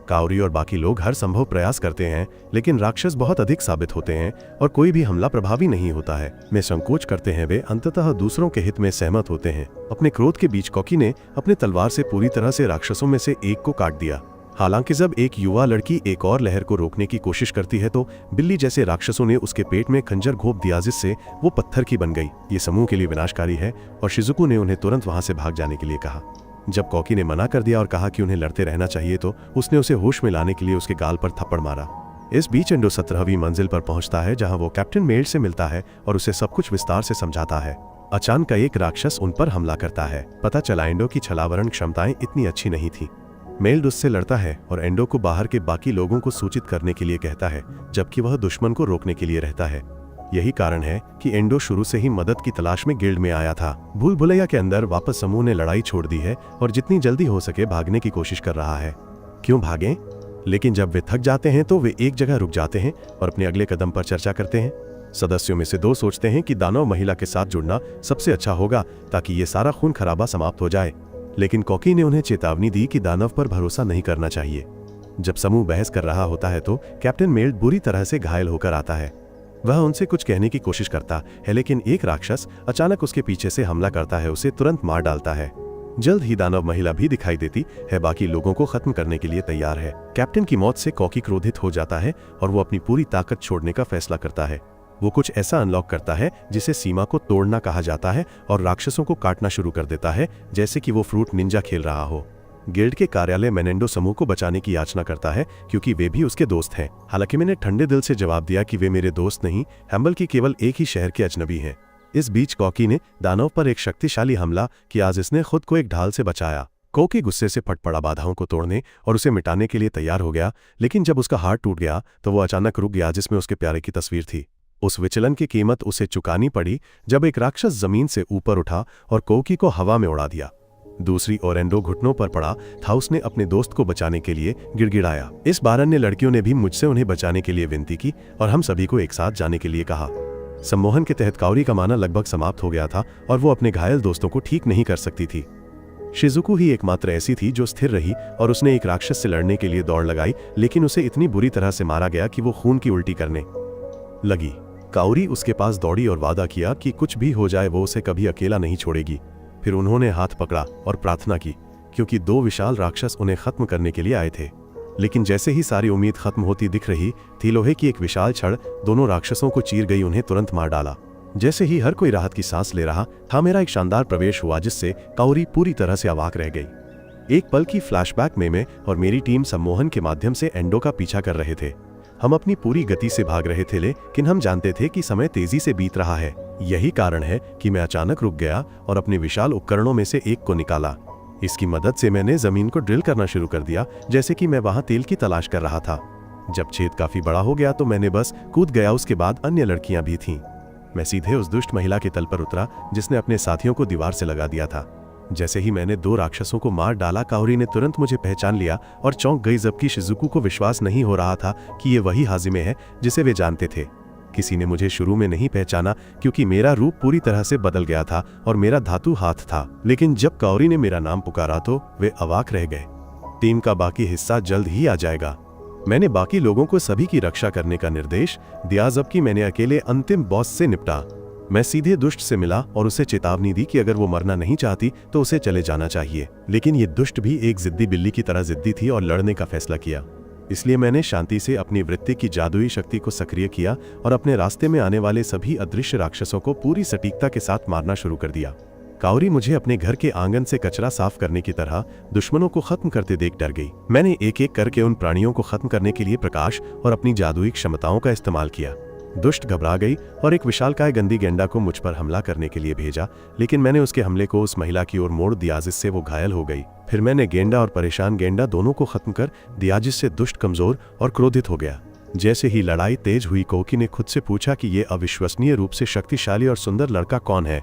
काउरी और बाकी लोग हर संभव प्रयास करते हैं, लेकिन राक्षस बहुत अधिक साबित होते हैं और कोई भी हमला प्रभावी नहीं होता है। वे संकोच करते हैं, वे अंततः दूसरों के हित में सहमत होते हैं। अपने क्रोध के बीच कॉकी ने अपने तलवार से पूरी तरह से राक्षसों में से एक को काट दिया। हालांकि जब एक युवा लड़की एक और लहर को रोकने की कोशिश करती है तो बिल्ली जैसे राक्षसों ने उसके पेट में खंजर घोंप दिया, जिससे वो पत्थर की बन गई। ये समूह के लिए विनाशकारी है और शिजुको ने उन्हें तुरंत वहां से भाग जाने के लिए कहा। जब कॉकी ने मना कर दिया और कहा कि उन्हें लड़ते रहना चाहिए तो उसने उसे होश में लाने के लिए उसके गाल पर थप्पड़ मारा। इस बीच एंडो 17वीं मंजिल पर पहुंचता है जहां वो कैप्टन मेल्ड से मिलता है और उसे सब कुछ विस्तार से समझाता है। अचानक एक राक्षस उन पर हमला करता है। पता चला एंडो की छलावरण क्षमताएं इतनी अच्छी नहीं थी। मेल्ड उससे लड़ता है और एंडो को बाहर के बाकी लोगों को सूचित करने के लिए कहता है, जबकि वह दुश्मन को रोकने के लिए रहता है। यही कारण है कि एंडो शुरू से ही मदद की तलाश में गिल्ड में आया था। भूल भुलैया के अंदर वापस समूह ने लड़ाई छोड़ दी है और जितनी जल्दी हो सके भागने की कोशिश कर रहा है। क्यों भागें? लेकिन जब वे थक जाते हैं तो वे एक जगह रुक जाते हैं और अपने अगले कदम पर चर्चा करते हैं। सदस्यों में से 2 सोचते हैं कि दानव महिला के साथ जुड़ना सबसे अच्छा होगा ताकि ये सारा खून खराबा समाप्त हो जाए, लेकिन कॉकी ने उन्हें चेतावनी दी कि दानव पर भरोसा नहीं करना चाहिए। जब समूह बहस कर रहा होता है तो कैप्टन मेल्ड बुरी तरह से घायल होकर आता है। वह उनसे कुछ कहने की कोशिश करता है, लेकिन एक राक्षस अचानक उसके पीछे से हमला करता है, उसे तुरंत मार डालता है। जल्द ही दानव महिला भी दिखाई देती है, बाकी लोगों को खत्म करने के लिए तैयार है। कैप्टन की मौत से कॉकी क्रोधित हो जाता है और वो अपनी पूरी ताकत छोड़ने का फैसला करता है। वो कुछ ऐसा अनलॉक करता है जिसे सीमा को तोड़ना कहा जाता है और राक्षसों को काटना शुरू कर देता है, जैसे कि वो फ्रूट निंजा खेल रहा हो। गिल्ड के कार्यालय मेनेंडो समूह को बचाने की याचना करता है क्योंकि वे भी उसके दोस्त हैं। हालांकि मैंने ठंडे दिल से जवाब दिया कि वे मेरे दोस्त नहीं, हैम्बल की केवल एक ही शहर के अजनबी हैं। इस बीच कॉकी ने दानव पर एक शक्तिशाली हमला किया जिसने खुद को एक ढाल से बचाया। कॉकी गुस्से से फट पड़ा, बाधाओं को तोड़ने और उसे मिटाने के लिए तैयार हो गया, लेकिन जब उसका हाथ टूट गया तो वो अचानक रुक गया जिसमें उसके प्यारे की तस्वीर थी। उस विचलन की कीमत उसे चुकानी पड़ी जब एक राक्षस जमीन से ऊपर उठा और कॉकी को हवा में उड़ा दिया। दूसरी ओर एंडो घुटनों पर पड़ा था। उसने अपने दोस्त को बचाने के लिए गिड़गिड़ाया। इस बार अन्य लड़कियों ने भी मुझसे उन्हें बचाने के लिए विनती की और हम सभी को एक साथ जाने के लिए कहा। सम्मोहन के तहत काओरी का माना लगभग समाप्त हो गया था और वो अपने घायल दोस्तों को ठीक नहीं कर सकती थी। शिजुको ही एकमात्र ऐसी थी जो स्थिर रही और उसने एक राक्षस से लड़ने के लिए दौड़ लगाई, लेकिन उसे इतनी बुरी तरह से मारा गया कि वो खून की उल्टी करने लगी। काओरी उसके पास दौड़ी और वादा किया कि कुछ भी हो जाए वो उसे कभी अकेला नहीं छोड़ेगी। फिर उन्होंने हाथ पकड़ा और प्रार्थना की, क्योंकि 2 विशाल राक्षस उन्हें खत्म करने के लिए आए थे। लेकिन जैसे ही सारी उम्मीद खत्म होती दिख रही थी, लोहे की एक विशाल छड़ दोनों राक्षसों को चीर गई, उन्हें तुरंत मार डाला। जैसे ही हर कोई राहत की सांस ले रहा था, मेरा एक शानदार प्रवेश हुआ जिससे काओरी पूरी तरह से अवाक रह गई। एक पल की फ्लैशबैक में मैं और मेरी टीम सम्मोहन के माध्यम से एंडो का पीछा कर रहे थे। हम अपनी पूरी गति से भाग रहे थे, लेकिन हम जानते थे कि समय तेजी से बीत रहा है। यही कारण है कि मैं अचानक रुक गया और अपने विशाल उपकरणों में से एक को निकाला। इसकी मदद से मैंने जमीन को ड्रिल करना शुरू कर दिया, जैसे कि मैं वहां तेल की तलाश कर रहा था। जब छेद काफी बड़ा हो गया तो मैंने बस कूद गया। उसके बाद अन्य लड़कियां भी थीं। मैं सीधे उस दुष्ट महिला के तल पर उतरा जिसने अपने साथियों को दीवार से लगा दिया था। जैसे ही मैंने 2 राक्षसों को मार डाला, काओरी ने तुरंत मुझे पहचान लिया और चौंक गई, जबकि शिजुको को विश्वास नहीं हो रहा था कि ये वही हाजिमे है जिसे वे जानते थे। किसी ने मुझे शुरू में नहीं पहचाना क्योंकि मेरा रूप पूरी तरह से बदल गया था और मेरा धातु हाथ था, लेकिन जब काओरी ने मेरा नाम पुकारा तो वे अवाक रह गए। टीम का बाकी हिस्सा जल्द ही आ जाएगा। मैंने बाकी लोगों को सभी की रक्षा करने का निर्देश दिया, जबकि मैंने अकेले अंतिम बॉस से निपटा। मैं सीधे दुष्ट से मिला और उसे चेतावनी दी कि अगर वो मरना नहीं चाहती तो उसे चले जाना चाहिए। लेकिन ये दुष्ट भी एक जिद्दी बिल्ली की तरह जिद्दी थी और लड़ने का फैसला किया। इसलिए मैंने शांति से अपनी वृत्ति की जादुई शक्ति को सक्रिय किया और अपने रास्ते में आने वाले सभी अदृश्य राक्षसों को पूरी सटीकता के साथ मारना शुरू कर दिया। काओरी मुझे अपने घर के आंगन से कचरा साफ करने की तरह दुश्मनों को खत्म करते देख डर गई। मैंने एक एक करके उन प्राणियों को खत्म करने के लिए प्रकाश और अपनी जादुई क्षमताओं का इस्तेमाल किया। दुष्ट घबरा गई और एक विशालकाय गंदी गेंडा को मुझ पर हमला करने के लिए भेजा, लेकिन मैंने उसके हमले को उस महिला की ओर मोड़ दिया जिससे वो घायल हो गई। फिर मैंने गेंडा और परेशान गेंडा दोनों को खत्म कर दिया, जिससे दुष्ट कमजोर और क्रोधित हो गया। जैसे ही लड़ाई तेज हुई, कोकी ने खुद से पूछा कि ये अविश्वसनीय रूप से शक्तिशाली और सुंदर लड़का कौन है।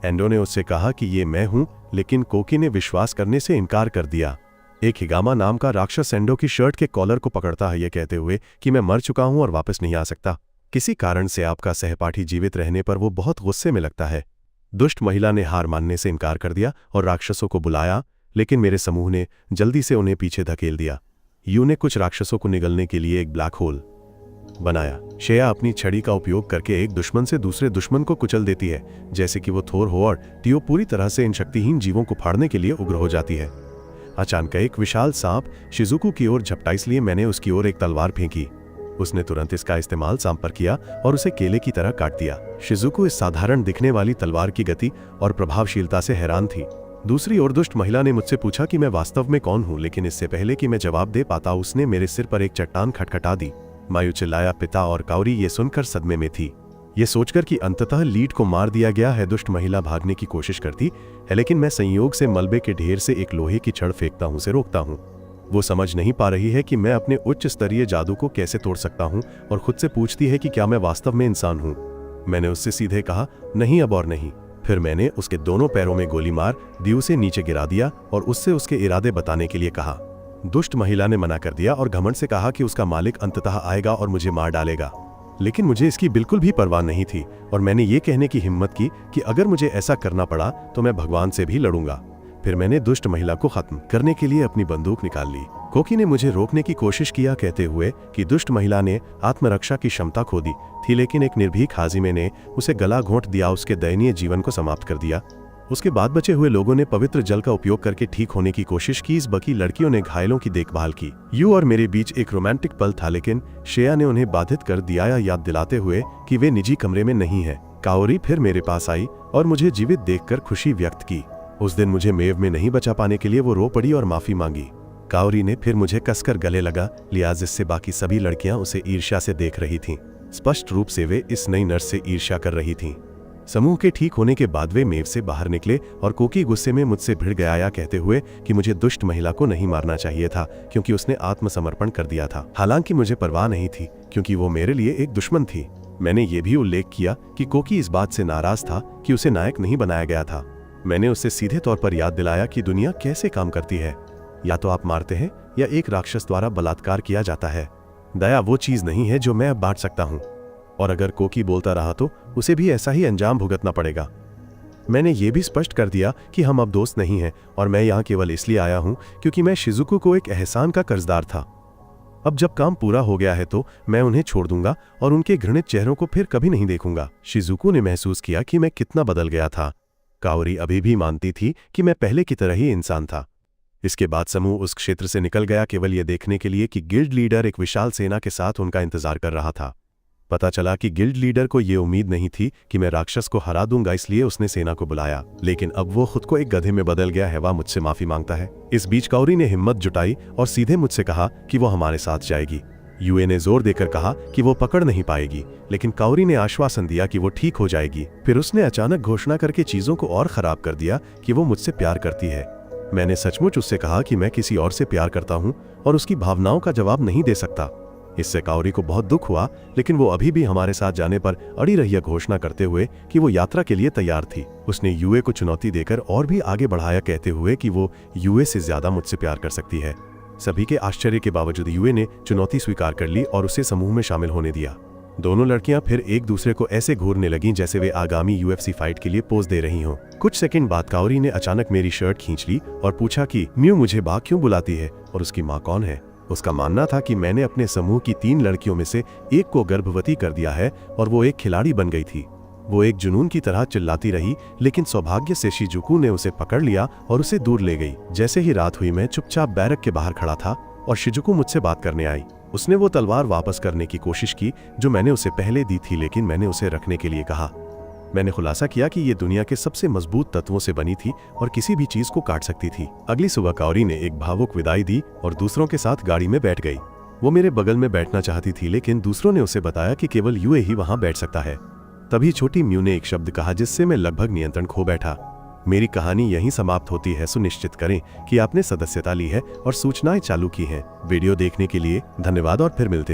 एंडो ने उससे कहा कि ये मैं हूं, लेकिन कोकी ने विश्वास करने से इनकार कर दिया। एक हिगामा नाम का राक्षस एंडो की शर्ट के कॉलर को पकड़ता है, ये कहते हुए कि मैं मर चुका हूं और वापस नहीं आ सकता। किसी कारण से आपका सहपाठी जीवित रहने पर वो बहुत गुस्से में लगता है। दुष्ट महिला ने हार मानने से इनकार कर दिया और राक्षसों को बुलाया, लेकिन मेरे समूह ने जल्दी से उन्हें पीछे धकेल दिया। यू ने कुछ राक्षसों को निगलने के लिए एक ब्लैक होल बनाया। शेया अपनी छड़ी का उपयोग करके एक दुश्मन से दूसरे दुश्मन को कुचल देती है, जैसे कि वो थोर हो, और टियो पूरी तरह से इन शक्तिहीन जीवों को फाड़ने के लिए उग्र हो जाती है। अचानक एक विशाल सांप शिजुको की ओर झपटा, इसलिए मैंने उसकी ओर एक तलवार फेंकी। उसने तुरंत इसका इस्तेमाल सांप पर किया और उसे केले की तरह काट दिया। शिजुको इस साधारण दिखने वाली तलवार की गति और प्रभावशीलता से हैरान थी। दूसरी ओर दुष्ट महिला ने मुझसे पूछा कि मैं वास्तव में कौन हूं, लेकिन इससे पहले कि मैं जवाब दे पाता उसने मेरे सिर पर एक चट्टान खटखटा दी। मायू चिल्लाया, पिता, और काओरी ये सुनकर सदमे में थी। ये सोचकर कि अंततः लीड को मार दिया गया है। दुष्ट महिला भागने की कोशिश करती है, लेकिन मैं संयोग से मलबे के ढेर से एक लोहे की छड़ फेंकता हूं, उसे रोकता हूं। वो समझ नहीं पा रही है कि मैं अपने उच्च स्तरीय जादू को कैसे तोड़ सकता हूं और खुद से पूछती है कि क्या मैं वास्तव में इंसान हूं। मैंने उससे सीधे कहा, नहीं, अब और नहीं। फिर मैंने उसके दोनों पैरों में गोली मार दी, उसे नीचे गिरा दिया और उससे उसके इरादे बताने के लिए कहा। दुष्ट महिला ने मना कर दिया और घमंड से कहा कि उसका मालिक अंततः आएगा और मुझे मार डालेगा। लेकिन मुझे इसकी बिल्कुल भी परवाह नहीं थी और मैंने ये कहने की हिम्मत की कि अगर मुझे ऐसा करना पड़ा तो मैं भगवान से भी लड़ूंगा। फिर मैंने दुष्ट महिला को खत्म करने के लिए अपनी बंदूक निकाल ली। कोकी ने मुझे रोकने की कोशिश किया, कहते हुए कि दुष्ट महिला ने आत्मरक्षा की क्षमता खो दी थी, लेकिन एक निर्भीक हाजिमे ने उसे गला घोंट दिया, उसके दयनीय जीवन को समाप्त कर दिया। उसके बाद बचे हुए लोगों ने पवित्र जल का उपयोग करके ठीक होने की कोशिश की। इस बाकी लड़कियों ने घायलों की देखभाल की। यू और मेरे बीच एक रोमांटिक पल था, लेकिन शेया ने उन्हें बाधित कर दिया, या याद दिलाते हुए कि वे निजी कमरे में नहीं है। काओरी फिर मेरे पास आई और मुझे जीवित देखकर खुशी व्यक्त की। उस दिन मुझे मेव में नहीं बचा पाने के लिए वो रो पड़ी और माफी मांगी। काओरी ने फिर मुझे कसकर गले लगा लिया, जिससे बाकी सभी लड़कियां उसे ईर्ष्या से देख रही थीं। स्पष्ट रूप से वे इस नई नर्स से ईर्ष्या कर रही थीं। समूह के ठीक होने के बाद वे मेव से बाहर निकले और कोकी गुस्से में मुझसे भिड़ गया, कहते हुए कि मुझे दुष्ट महिला को नहीं मारना चाहिए था क्योंकि उसने आत्मसमर्पण कर दिया था। हालांकि मुझे परवाह नहीं थी क्योंकि वो मेरे लिए एक दुश्मन थी। मैंने ये भी उल्लेख किया कि कोकी इस बात से नाराज था कि उसे नायक नहीं बनाया गया था। मैंने उसे सीधे तौर पर याद दिलाया कि दुनिया कैसे काम करती है। या तो आप मारते हैं या एक राक्षस द्वारा बलात्कार किया जाता है। दया वो चीज नहीं है जो मैं अब बांट सकता हूं, और अगर कोकी बोलता रहा तो उसे भी ऐसा ही अंजाम भुगतना पड़ेगा। मैंने ये भी स्पष्ट कर दिया कि हम अब दोस्त नहीं हैं और मैं यहाँ केवल इसलिए आया हूँ क्योंकि मैं शिजुको को एक एहसान का कर्जदार था। अब जब काम पूरा हो गया है तो मैं उन्हें छोड़ दूंगा और उनके घृणित चेहरों को फिर कभी नहीं देखूंगा। शिजुको ने महसूस किया कि मैं कितना बदल गया था। काओरी अभी भी मानती थी कि मैं पहले की तरह ही इंसान था। इसके बाद समूह उस क्षेत्र से निकल गया केवल यह देखने के लिए कि गिल्ड लीडर एक विशाल सेना के साथ उनका इंतजार कर रहा था। पता चला कि गिल्ड लीडर को यह उम्मीद नहीं थी कि मैं राक्षस को हरा दूंगा, इसलिए उसने सेना को बुलाया। लेकिन अब वो खुद को एक गधे में बदल गया है। वह मुझसे माफी मांगता है। इस बीच काओरी ने हिम्मत जुटाई और सीधे मुझसे कहा कि वो हमारे साथ जाएगी। यूए ने जोर देकर कहा कि वो पकड़ नहीं पाएगी, लेकिन काओरी ने आश्वासन दिया कि वो ठीक हो जाएगी। फिर उसने अचानक घोषणा करके चीजों को और खराब कर दिया कि वो मुझसे प्यार करती है। मैंने सचमुच उससे कहा कि मैं किसी और से प्यार करता हूँ और उसकी भावनाओं का जवाब नहीं दे सकता। इससे काओरी को बहुत दुख हुआ, लेकिन वो अभी भी हमारे साथ जाने पर अड़ी रही, घोषणा करते हुए कि वो यात्रा के लिए तैयार थी। उसने यूए को चुनौती देकर और भी आगे बढ़ाया, कहते हुए कि वो यूए से ज्यादा मुझसे प्यार कर सकती है। सभी के आश्चर्य के बावजूद यूए ने चुनौती स्वीकार कर ली और उसे समूह में शामिल होने दिया। दोनों लड़कियां फिर एक दूसरे को ऐसे घूरने लगीं जैसे वे आगामी यूएफसी फाइट के लिए पोज दे रही हों। कुछ सेकंड बाद काओरी ने अचानक मेरी शर्ट खींच ली और पूछा कि म्यू मुझे बा क्यों बुलाती है और उसकी माँ कौन है। उसका मानना था कि मैंने अपने समूह की 3 लड़कियों में से एक को गर्भवती कर दिया है और वो एक खिलाड़ी बन गई थी। वो एक जुनून की तरह चिल्लाती रही, लेकिन सौभाग्य से शिजुको ने उसे पकड़ लिया और उसे दूर ले गई। जैसे ही रात हुई मैं चुपचाप बैरक के बाहर खड़ा था और शिजुको मुझसे बात करने आई। उसने वो तलवार वापस करने की कोशिश की जो मैंने उसे पहले दी थी, लेकिन मैंने उसे रखने के लिए कहा। मैंने खुलासा किया कि ये दुनिया के सबसे मजबूत तत्वों से बनी थी और किसी भी चीज को काट सकती थी। अगली सुबह काओरी ने एक भावुक विदाई दी और दूसरों के साथ गाड़ी में बैठ गई। वो मेरे बगल में बैठना चाहती थी, लेकिन दूसरों ने उसे बताया कि केवल यूए ही वहां बैठ सकता है। तभी छोटी म्यू ने एक शब्द कहा जिससे मैं लगभग नियंत्रण खो बैठा। मेरी कहानी यहीं समाप्त होती है। सुनिश्चित करें कि आपने सदस्यता ली है और सूचनाएं चालू की हैं। वीडियो देखने के लिए धन्यवाद और फिर मिलते हैं।